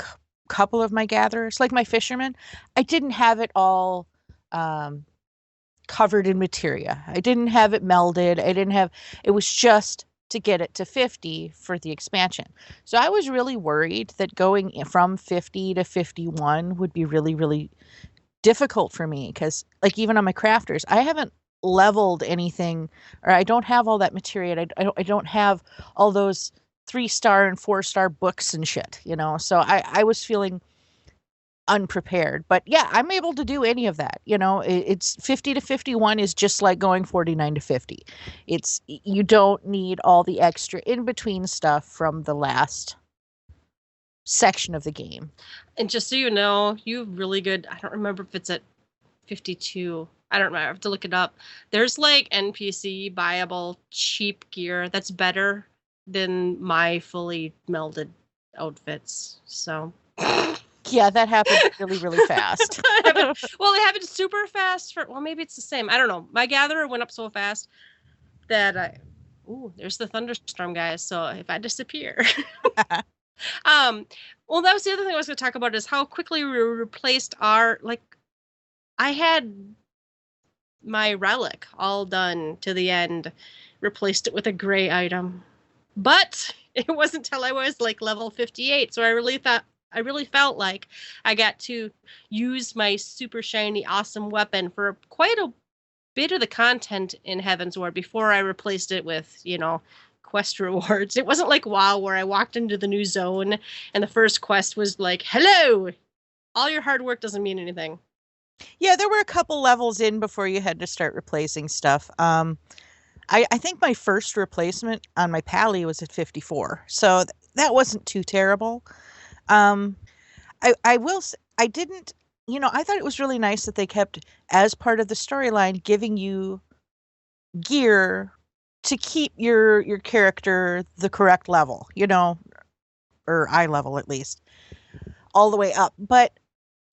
couple of my gatherers, like my fishermen, I didn't have it all covered in materia. I didn't have it melded. It was just to get it to 50 for the expansion. So I was really worried that going from 50 to 51 would be really, really difficult for me because even on my crafters, I haven't leveled anything, or I don't have all that materia. I don't have all those 3-star and 4-star books and shit, so I was feeling unprepared. But yeah, I'm able to do any of that. It's 50 to 51 is just like going 49 to 50. You don't need all the extra in between stuff from the last section of the game. And just so you know, you have really good, I don't remember if it's at 52. I don't remember. I have to look it up. There's NPC buyable cheap gear that's better than my fully melded outfits. So yeah, that happened really, really fast. Well, it happened super fast maybe it's the same. I don't know. My gatherer went up so fast that there's the thunderstorm, guys. So if I disappear. Well, that was the other thing I was going to talk about is how quickly we replaced our, I had my relic all done to the end replaced it with a gray item. But it wasn't until I was like level 58, so I really felt like I got to use my super shiny awesome weapon for quite a bit of the content in Heavensward before I replaced it with, quest rewards. It wasn't like WoW where I walked into the new zone and the first quest was like, hello, all your hard work doesn't mean anything. Yeah, there were a couple levels in before you had to start replacing stuff. I think my first replacement on my Pally was at 54, so that wasn't too terrible. I will say, I didn't, I thought it was really nice that they kept, as part of the storyline, giving you gear to keep your character the correct level, or eye level at least, all the way up. But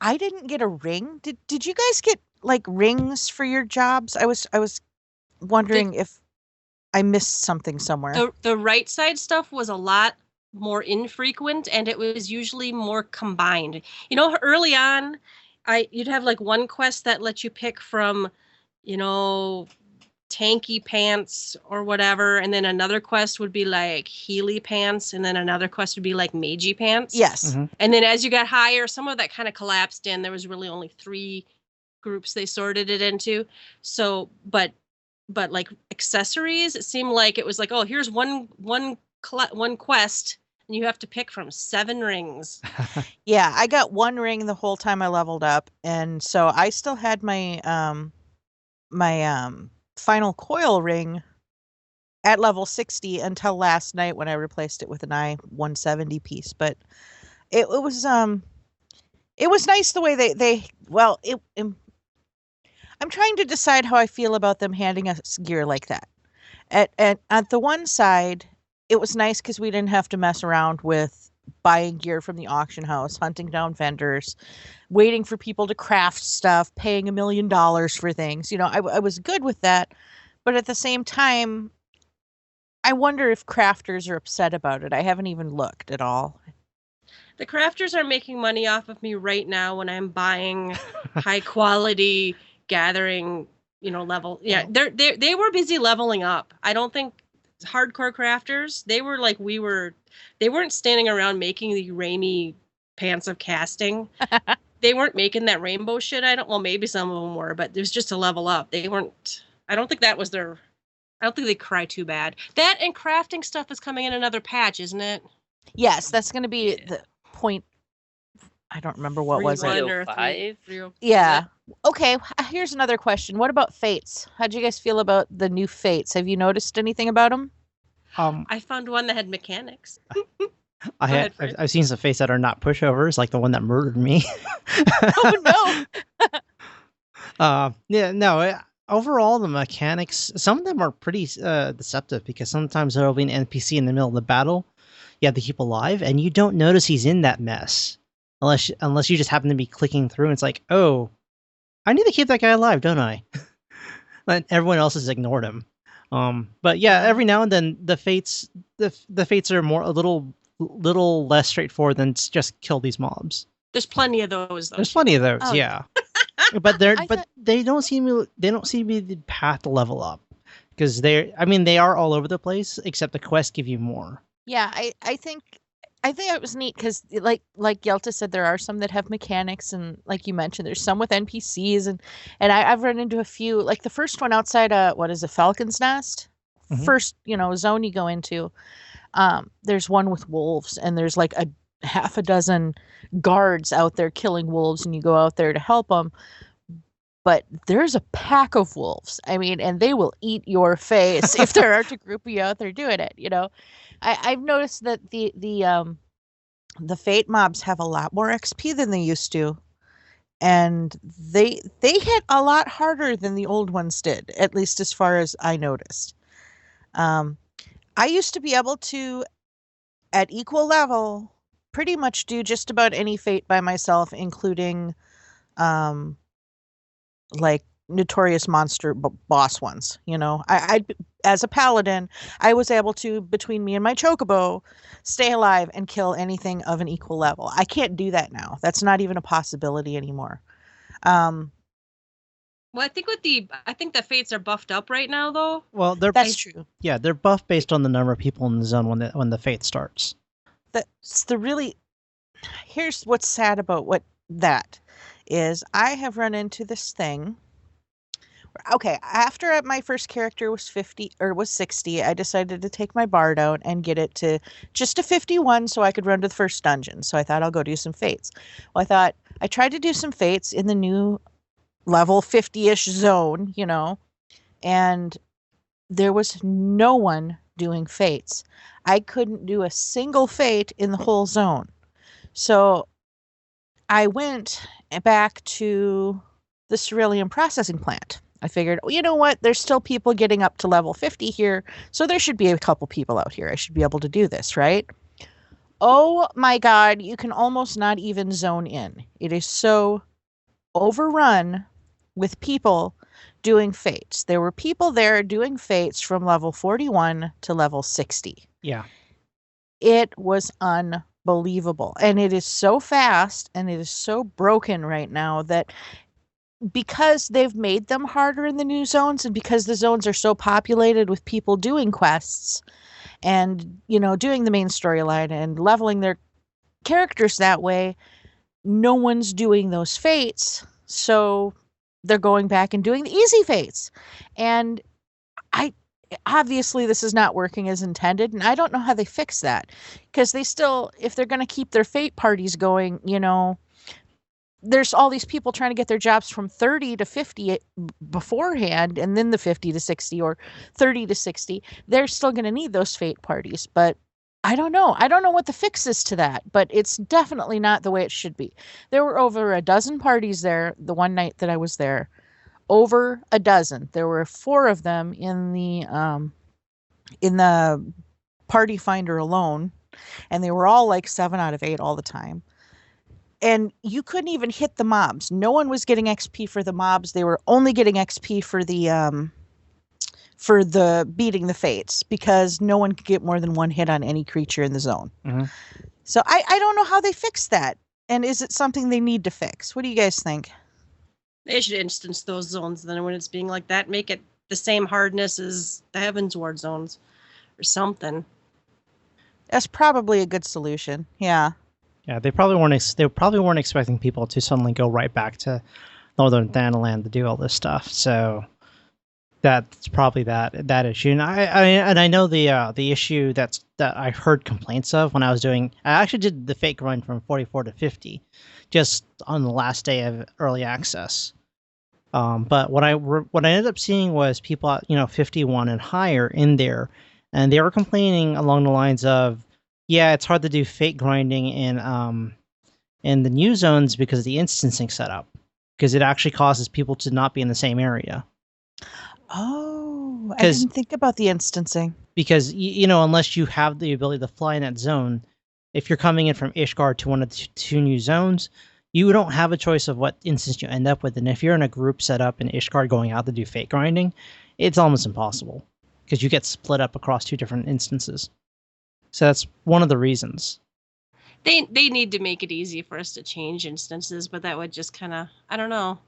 I didn't get a ring. Did you guys get like rings for your jobs? I was wondering if I missed something somewhere. The right side stuff was a lot more infrequent, and it was usually more combined. Early on, you'd have like one quest that let you pick from, tanky pants or whatever, and then another quest would be like Healy pants, and then another quest would be like Magey pants. Yes. Mm-hmm. And then as you got higher, some of that kind of collapsed in. There was really only 3 groups they sorted it into. So, but like accessories, it seemed like it was like, oh, here's one quest, and you have to pick from 7 rings. Yeah, I got 1 ring the whole time I leveled up, and so I still had my final coil ring at level 60 until last night when I replaced it with an I-170 piece. But it was nice the way I'm trying to decide how I feel about them handing us gear like that. At the one side, it was nice because we didn't have to mess around with buying gear from the auction house, hunting down vendors, waiting for people to craft stuff, paying $1 million for things. I was good with that. But at the same time, I wonder if crafters are upset about it. I haven't even looked at all. The crafters are making money off of me right now when I'm buying high quality gathering, level. Yeah, they were busy leveling up. I don't think hardcore crafters, they were like they weren't standing around making the Raimi pants of casting. They weren't making that rainbow shit. Maybe some of them were, but it was just to level up. They weren't, I don't think they cry too bad. That and crafting stuff is coming in another patch, isn't it? Yes, that's going to be the point. I don't remember what was it. 305? Yeah. Okay, here's another question. What about fates? How'd you guys feel about the new fates? Have you noticed anything about them? I found one that had mechanics. I've seen some fates that are not pushovers, like the one that murdered me. Oh no. Yeah, no. Overall, the mechanics, some of them are pretty deceptive, because sometimes there'll be an NPC in the middle of the battle you have to keep alive, and you don't notice he's in that mess unless you just happen to be clicking through, and it's like, oh, I need to keep that guy alive, don't I? And everyone else has ignored him. But yeah, every now and then the fates are a little less straightforward than just kill these mobs. There's plenty of those, though. There's plenty of those, Oh. Yeah. But they don't seem to be the path to level up, because they are all over the place, except the quests give you more. Yeah, I think it was neat because, like Yelta said, there are some that have mechanics, and like you mentioned, there's some with NPCs, and I've run into a few. Like the first one outside, what is a Falcon's Nest? Mhm. First, zone you go into. There's one with wolves, and there's like a half a dozen guards out there killing wolves, and you go out there to help them. But there's a pack of wolves. And they will eat your face if there aren't a group of you out there doing it. I've noticed that the Fate mobs have a lot more XP than they used to, and they hit a lot harder than the old ones did, at least as far as I noticed. I used to be able to, at equal level, pretty much do just about any Fate by myself, including like notorious monster boss ones. I as a paladin, I was able to, between me and my chocobo, stay alive and kill anything of an equal level. I can't do that now. That's not even a possibility anymore. Well, I think the fates are buffed up right now, though. Well, That's true. Yeah, they're buffed based on the number of people in the zone when the fate starts. That's the really. Here's what's sad about what that is. I have run into this thing. Okay, after my first character was 50 or was 60, I decided to take my bard out and get it to just a 51 so I could run to the first dungeon. So I thought I'll go do some fates. Well, I tried to do some fates in the new level 50-ish zone, and there was no one doing fates. I couldn't do a single fate in the whole zone. So I went back to the cerulean processing plant. I figured, you know what? There's still people getting up to level 50 here, so there should be a couple people out here. I should be able to do this, right? Oh my God, you can almost not even zone in. It is so overrun with people doing fates. There were people there doing fates from level 41 to level 60. Yeah. It was unbelievable. And it is so fast and it is so broken right now that because they've made them harder in the new zones and because the zones are so populated with people doing quests and, doing the main storyline and leveling their characters that way, no one's doing those fates. So they're going back and doing the easy fates. And obviously this is not working as intended, and I don't know how they fix that, because they still, if they're going to keep their fate parties going, there's all these people trying to get their jobs from 30 to 50 beforehand, and then the 50 to 60 or 30 to 60. They're still going to need those fate parties, but I don't know what the fix is to that, but it's definitely not the way it should be. There were over a dozen parties there the one night that I was there. Over a dozen. There were 4 of them in the party finder alone, and they were all like 7 out of 8 all the time. And you couldn't even hit the mobs. No one was getting XP for the mobs. They were only getting XP for the beating the fates, because no one could get more than 1 hit on any creature in the zone. Mm-hmm. So I don't know how they fixed that. And is it something they need to fix? What do you guys think? They should instance those zones then when it's being like that. Make it the same hardness as the Heavensward zones or something. That's probably a good solution. Yeah. Yeah, they probably weren't expecting people to suddenly go right back to Northern Thanaland to do all this stuff. So that's probably that issue. And I know the issue that I heard complaints of when I was doing. I actually did the fake grind from 44 to 50, just on the last day of early access. But what I ended up seeing was people at 51 and higher in there, and they were complaining along the lines of, yeah, it's hard to do fate grinding in the new zones because of the instancing setup, because it actually causes people to not be in the same area. Oh, I didn't think about the instancing. Because unless you have the ability to fly in that zone, if you're coming in from Ishgard to one of the 2 new zones, you don't have a choice of what instance you end up with. And if you're in a group set up in Ishgard going out to do fate grinding, it's almost impossible, because you get split up across 2 different instances. So that's one of the reasons. They need to make it easy for us to change instances, but that would just kind of, I don't know.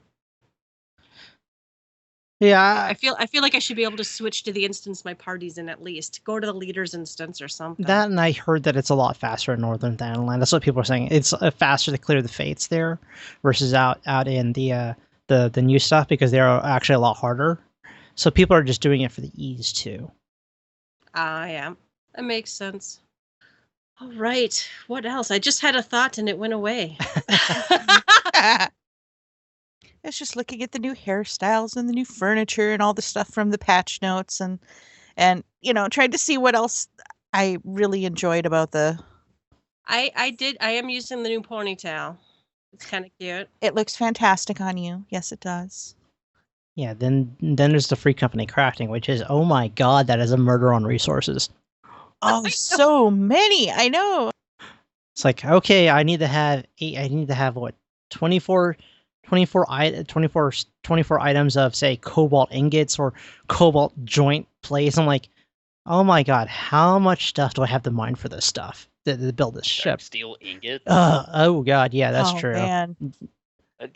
Yeah, I feel like I should be able to switch to the instance my party's in at least. Go to the leader's instance or something. That, and I heard that it's a lot faster in Northern Thanaland. That's what people are saying. It's faster to clear the fates there versus out in the new stuff, because they're actually a lot harder. So people are just doing it for the ease too. Yeah. That makes sense. All right. What else? I just had a thought and it went away. It's just looking at the new hairstyles and the new furniture and all the stuff from the patch notes and trying to see what else I really enjoyed about the... I am using the new ponytail. It's kind of cute. It looks fantastic on you. Yes, it does. Yeah, then there's the free company crafting, which is, oh my god, that is a murder on resources. Oh, so many. I know. It's like, okay, I need to have what, 24 items of, say, cobalt ingots or cobalt joint plates. I'm like, oh my god, how much stuff do I have to mine for this stuff to build this ship? Steel ingots. Oh god, yeah, that's true. Man. Uh,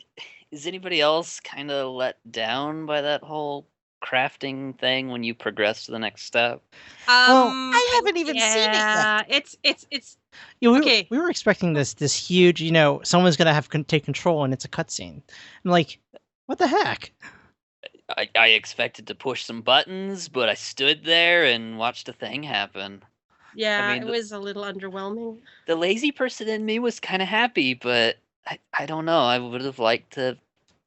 Is anybody else kind of let down by that whole crafting thing when you progress to the next step? Well, I haven't even seen it yet. It's we okay. were expecting this huge, someone's gonna have take control, and it's a cutscene. I'm like, what the heck? I expected to push some buttons, but I stood there and watched a thing happen. Yeah, mean, it was a little underwhelming. The lazy person in me was kind of happy, but I don't know. I would have liked to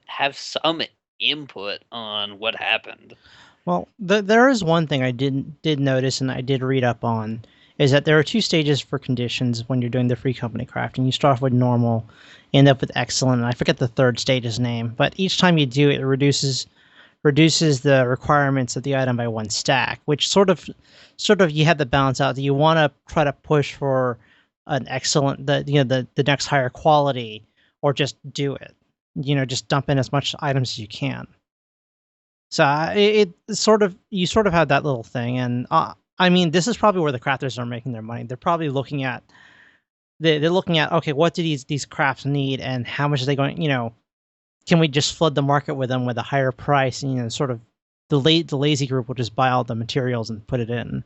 have some input on what happened. Well, there is one thing I did notice, and I did read up on, is that there are two stages for conditions when you're doing the free company crafting. You start off with normal, end up with excellent, and I forget the third stage's name. But each time you do it, it reduces the requirements of the item by one stack, which sort of you have to balance out. Do you want to try to push for an excellent, the next higher quality, or just do it? Just dump in as much items as you can. So you sort of have that little thing, and I mean, this is probably where the crafters are making their money. They're probably looking at okay, what do these crafts need, and how much are they going? Can we just flood the market with them with a higher price? And sort of the lazy group will just buy all the materials and put it in.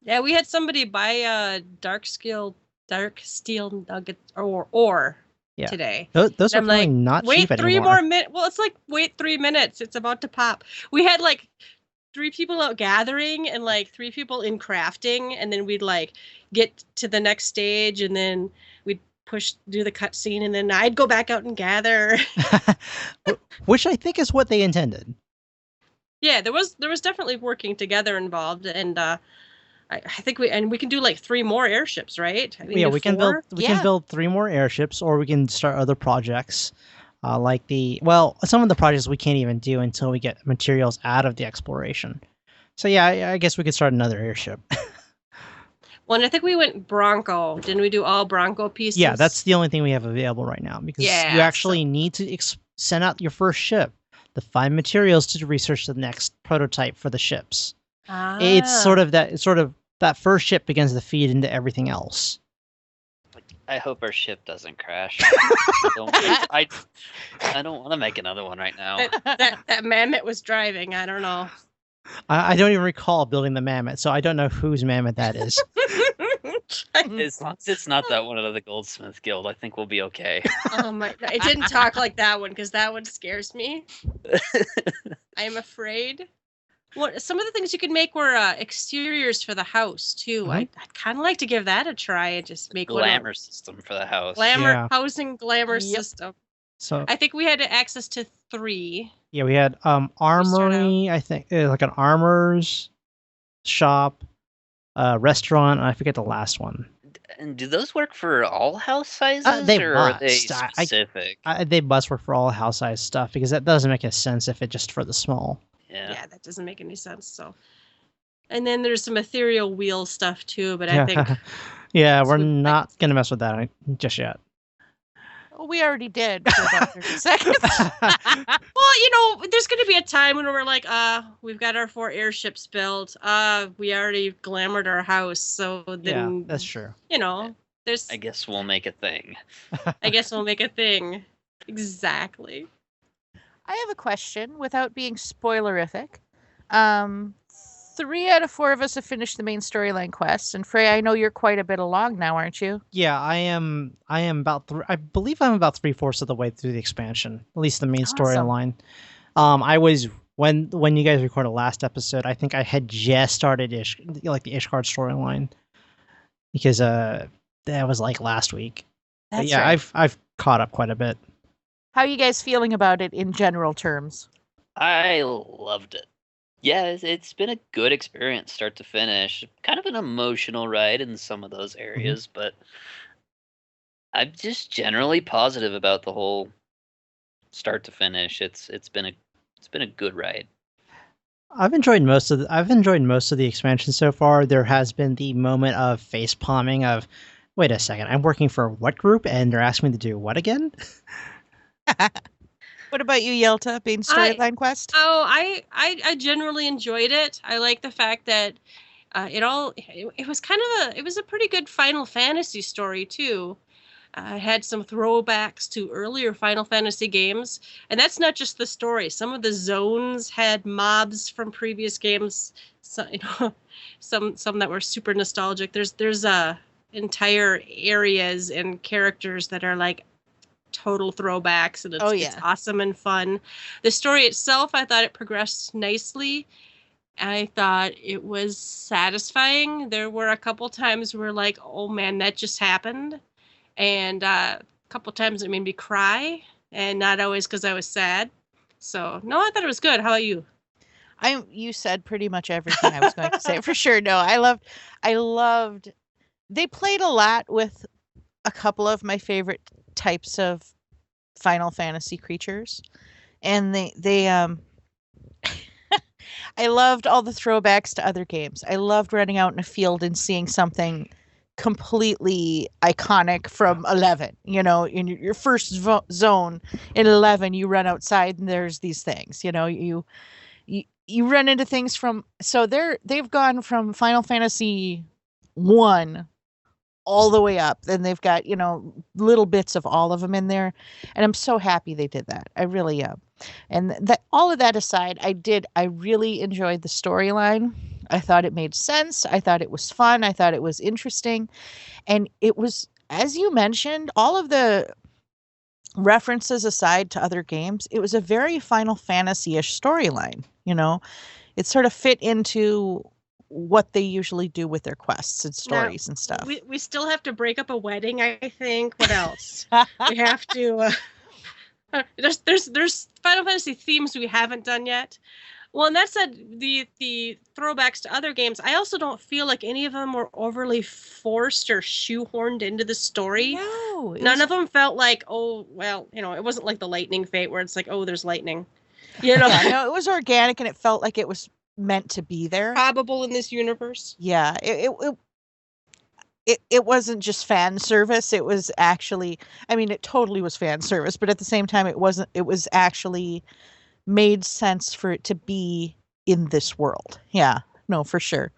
Yeah, we had somebody buy dark steel nuggets or today. Those are I'm probably like, not wait cheap 3 anymore. more minutes. Well, it's like wait 3 minutes. It's about to pop. We had like 3 people out gathering and like 3 people in crafting, and then we'd like get to the next stage, and then we'd do the cutscene, and then I'd go back out and gather. Which I think is what they intended. Yeah, there was definitely working together involved, and I think we can do like 3 more airships, right? We can build 3 more airships, or we can start other projects, like some of the projects we can't even do until we get materials out of the exploration. So yeah, I guess we could start another airship. Well, and I think we went Bronco. Didn't we do all Bronco pieces? Yeah, that's the only thing we have available right now, because you actually need to send out your first ship to find materials to research the next prototype for the ships. It's sort of that first ship begins to feed into everything else. I hope our ship doesn't crash. I don't want to make another one right now. That mammoth was driving. I don't know. I don't even recall building the mammoth, so I don't know whose mammoth that is. As long as it's not that one out of the Goldsmith Guild, I think we'll be okay. Oh my! It didn't talk like that one, because that one scares me. I am afraid. Some of the things you could make were exteriors for the house too. Mm-hmm. I'd kind of like to give that a try and just make glamour system for the house. Housing glamour system. So I think we had access to 3. Yeah, we had armory. I think like an armor's shop, restaurant. And I forget the last one. And do those work for all house sizes, or are they specific? They must work for all house size stuff, because that doesn't make any sense if it's just for the small. Yeah, that doesn't make any sense. So, and then there's some ethereal wheel stuff too, but I think yeah, we're not gonna mess with that just yet. Well, we already did for about 30 seconds. Well, there's going to be a time when we're like, we've got our 4 airships built. We already glamored our house, so then yeah, that's true. There's. I guess we'll make a thing. Exactly. I have a question without being spoilerific. 3 out of 4 of us have finished the main storyline quests, and Frey, I know you're quite a bit along now, aren't you? Yeah, I am about I believe I'm about 3/4 of the way through the expansion, at least the main storyline. I was when you guys recorded last episode, I think I had just started the Ishgard storyline, because that was like last week. That's but yeah, right. I've caught up quite a bit. How are you guys feeling about it in general terms? I loved it. Yeah, it's been a good experience start to finish. Kind of an emotional ride in some of those areas, but I'm just generally positive about the whole start to finish. It's been a good ride. I've enjoyed most of the expansion so far. There has been the moment of face palming of, wait a second, I'm working for what group, and they're asking me to do what again? What about you, Yelta, being storyline quest? Oh, I generally enjoyed it. I like the fact that it was a pretty good Final Fantasy story too. I had some throwbacks to earlier Final Fantasy games, and that's not just the story. Some of the zones had mobs from previous games, so, some that were super nostalgic. There's entire areas and characters that are like total throwbacks, and it's awesome and fun. The story itself, I thought it progressed nicely. I thought it was satisfying. There were a couple times where like, oh man, that just happened. And a couple times it made me cry, and not always because I was sad. So, no, I thought it was good. How about you? You said pretty much everything I was going to say for sure. No, I loved, they played a lot with a couple of my favorite types of Final Fantasy creatures. And they I loved all the throwbacks to other games. I loved running out in a field and seeing something completely iconic from 11. You know, in your first zone in 11, you run outside and there's these things. You know, you run into things from. So they've gone from Final Fantasy 1 all the way up, and they've got, you know, little bits of all of them in there, and I'm so happy they did that. I really am. And that, all of that aside, I really enjoyed the storyline. I thought it made sense. I thought it was fun. I thought it was interesting. And it was, as you mentioned, all of the references aside to other games, it was a very Final Fantasy-ish storyline. You know, it sort of fit into what they usually do with their quests and stories and stuff. We still have to break up a wedding, I think. What else? We have to. There's Final Fantasy themes we haven't done yet. Well, and that said, the throwbacks to other games, I also don't feel like any of them were overly forced or shoehorned into the story. No. None of them felt like, oh, well, you know, it wasn't like the Lightning Fate where it's like, oh, there's lightning. You know? Yeah, no, it was organic and it felt like it was meant to be there. Probable in this universe. Yeah, it wasn't just fan service. It was actually, I mean, it totally was fan service, but at the same time, it was actually made sense for it to be in this world. Yeah, no, for sure.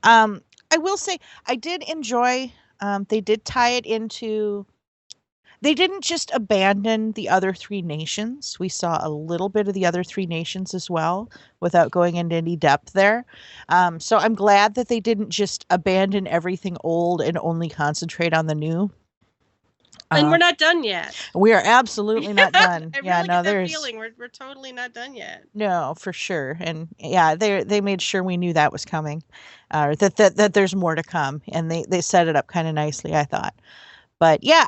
I will say I did enjoy, they did tie it into, they didn't just abandon the other three nations. We saw a little bit of the other three nations as well without going into any depth there. So I'm glad that they didn't just abandon everything old and only concentrate on the new. And we're not done yet. We are absolutely not done. I really get that feeling. We're totally not done yet. No, for sure. And yeah, they made sure we knew that was coming, that there's more to come, and they set it up kind of nicely, I thought. But yeah,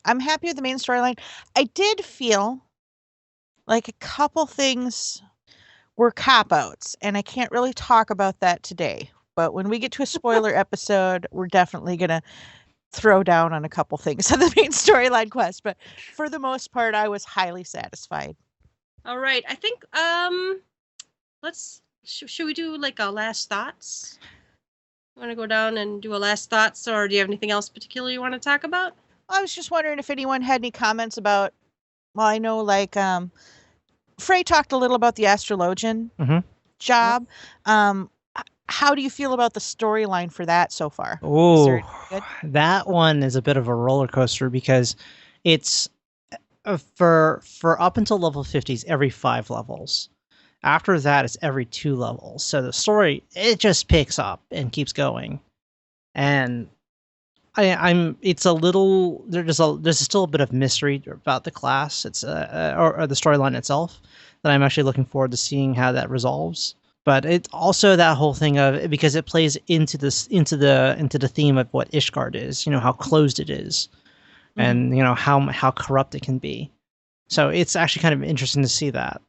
I'm happy with the main storyline. I did feel like a couple things were cop-outs, and I can't really talk about that today. But when we get to a spoiler episode, we're definitely going to throw down on a couple things on the main storyline quest. But for the most part, I was highly satisfied. All right. I think, should we do like a last thoughts? You want to go down and do a last thoughts, or do you have anything else particular you want to talk about? I was just wondering if anyone had any comments about, well, I know like Frei talked a little about the astrologian job. How do you feel about the storyline for that so far? Oh, that one is a bit of a roller coaster because it's for up until level 50s, every 5 levels. After that, it's every 2 levels. So the story, it just picks up and keeps going. And it's a little, there's still a bit of mystery about the class. It's or the storyline itself that I'm actually looking forward to seeing how that resolves. But it's also that whole thing of, because it plays into the theme of what Ishgard is, you know, how closed it is, and you know how corrupt it can be. So it's actually kind of interesting to see that.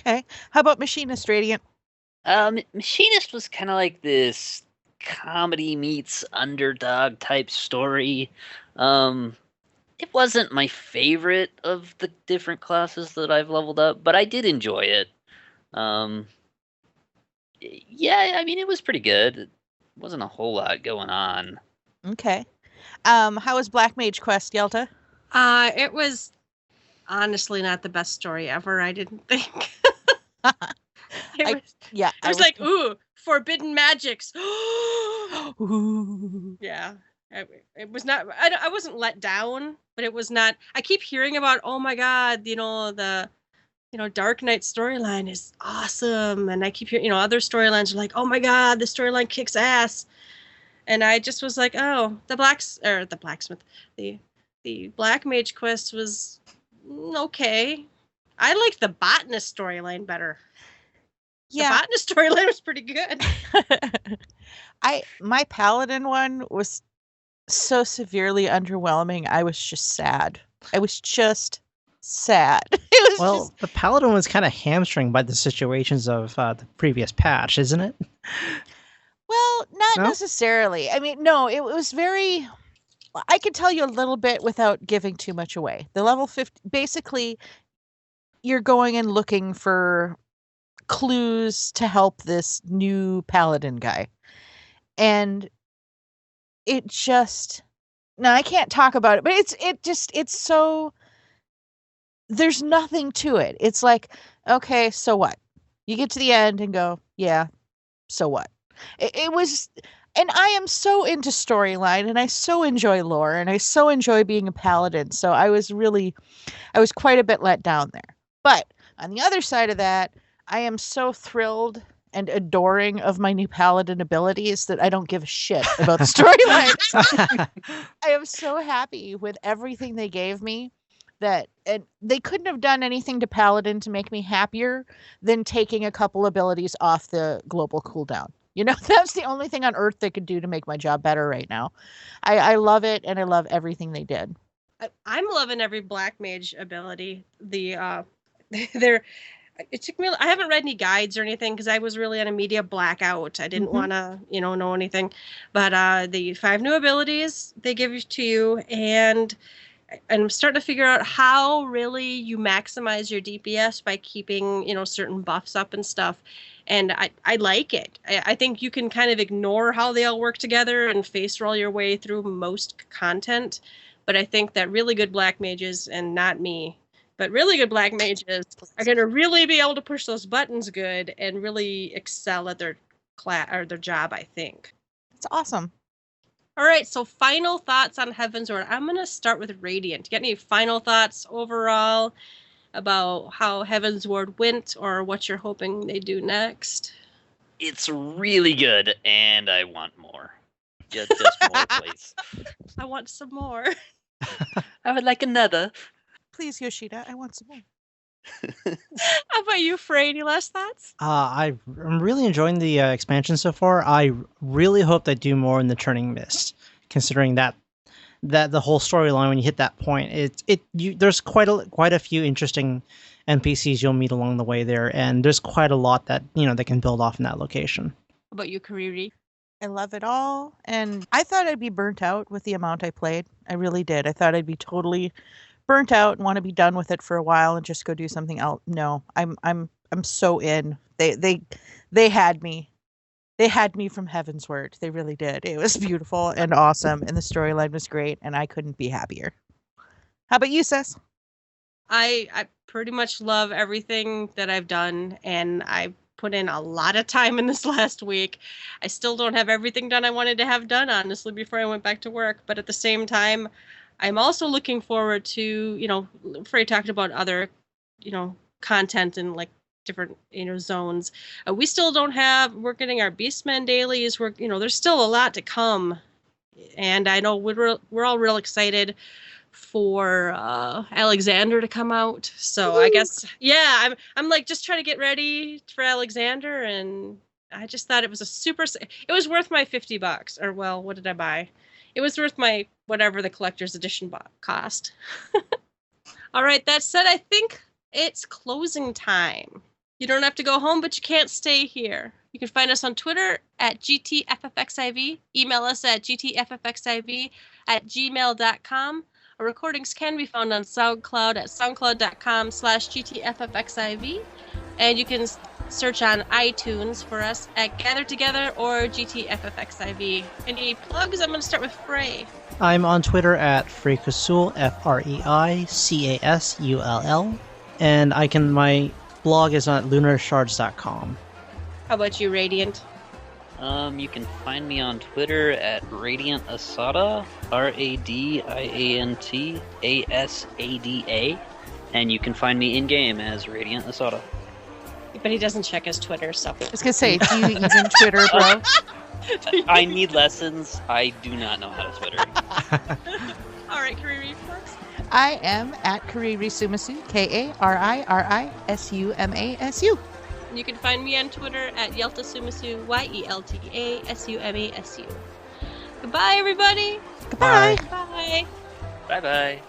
Okay, how about Machinist Radiant? Machinist was kind of like this comedy meets underdog type story. It wasn't my favorite of the different classes that I've leveled up, but I did enjoy it. Yeah, I mean, it was pretty good. It wasn't a whole lot going on. Okay. How was Black Mage Quest, Yelta? It was honestly not the best story ever, I didn't think. I was like, ooh, forbidden magics. Ooh. Yeah. It was not. I wasn't let down, but it was not. I keep hearing about, oh my god, the Dark Knight storyline is awesome, and I keep hearing, other storylines are like, oh my god, the storyline kicks ass, and I just was like, oh, the blacksmith, the Black Mage quest was okay. I liked the botanist storyline better. Yeah, the botanist storyline was pretty good. My paladin one was so severely underwhelming. I was just sad. The paladin was kind of hamstringed by the situations of the previous patch, isn't it? Well, not necessarily. I mean, no, it was very... I could tell you a little bit without giving too much away. The level 50, basically, you're going and looking for clues to help this new paladin guy. And it just... No, I can't talk about it, but it's so... There's nothing to it. It's like, okay, so what? You get to the end and go, yeah, so what? It was... And I am so into storyline, and I so enjoy lore, and I so enjoy being a paladin. So I was quite a bit let down there. But on the other side of that, I am so thrilled and adoring of my new paladin abilities that I don't give a shit about the storyline. I am so happy with everything they gave me and they couldn't have done anything to paladin to make me happier than taking a couple abilities off the global cooldown. That's the only thing on earth they could do to make my job better right now. I love it, and I love everything they did. I'm loving every Black Mage ability. It took me... I haven't read any guides or anything because I was really on a media blackout. I didn't want to, know anything. But the 5 new abilities they give to you, and I'm starting to figure out how really you maximize your DPS by keeping, certain buffs up and stuff. And I like it. I think you can kind of ignore how they all work together and face roll your way through most content. But I think that really good Black Mages, and not me, but really good Black Mages are going to really be able to push those buttons good and really excel at their class or their job, I think. It's awesome. All right, so final thoughts on Heavensward. I'm going to start with Radiant. Get any final thoughts overall about how Heavensward went, or what you're hoping they do next? It's really good, and I want more. Just more, please. I want some more. I would like another. Please, Yoshida, I want some more. How about you, Frei? Any last thoughts? I'm really enjoying the expansion so far. I really hope they do more in the Turning Mist, considering that the whole storyline, when you hit that point, there's quite a few interesting NPCs you'll meet along the way there, and there's quite a lot that they can build off in that location. How about you, Kariri? I love it all, and I thought I'd be burnt out with the amount I played. I really did. I thought I'd be totally burnt out and want to be done with it for a while and just go do something else. No, I'm so in. They had me. They had me from Heavensward. They really did. It was beautiful and awesome, and the storyline was great, and I couldn't be happier. How about you, Sis? I pretty much love everything that I've done, and I put in a lot of time in this last week. I still don't have everything done I wanted to have done, honestly, before I went back to work. But at the same time, I'm also looking forward to, Frei talked about other, content and like different, zones. We still don't have, we're getting our Beastmen dailies. There's still a lot to come. And I know we're all real excited for Alexander to come out. So I guess, yeah, I'm like just trying to get ready for Alexander, and I just thought it was it was worth my $50, or well, what did I buy? It was worth my whatever the collector's edition cost. All right, that said, I think it's closing time. You don't have to go home, but you can't stay here. You can find us on Twitter at GTFFXIV, email us at gtffxiv@gmail.com. Our recordings can be found on SoundCloud at soundcloud.com/GTFFXIV. And you can search on iTunes for us at Gather Together or GTFFXIV. Any plugs? I'm going to start with Frei. I'm on Twitter at Freicasul, FREICASULL. And my blog is on lunarshards.com. How about you, Radiant? You can find me on Twitter at Radiant Asada, RadiantAsada, and you can find me in game as Radiant Asada. But he doesn't check his Twitter, so. I was gonna say, do you even Twitter, bro? I need lessons. I do not know how to Twitter. All right, Kariri, of course. I am at Kariri Sumasu, KARIRISUMASU. And you can find me on Twitter at Yelta Sumasu, YELTASUMASU. Goodbye, everybody. Goodbye. Bye. Bye-bye.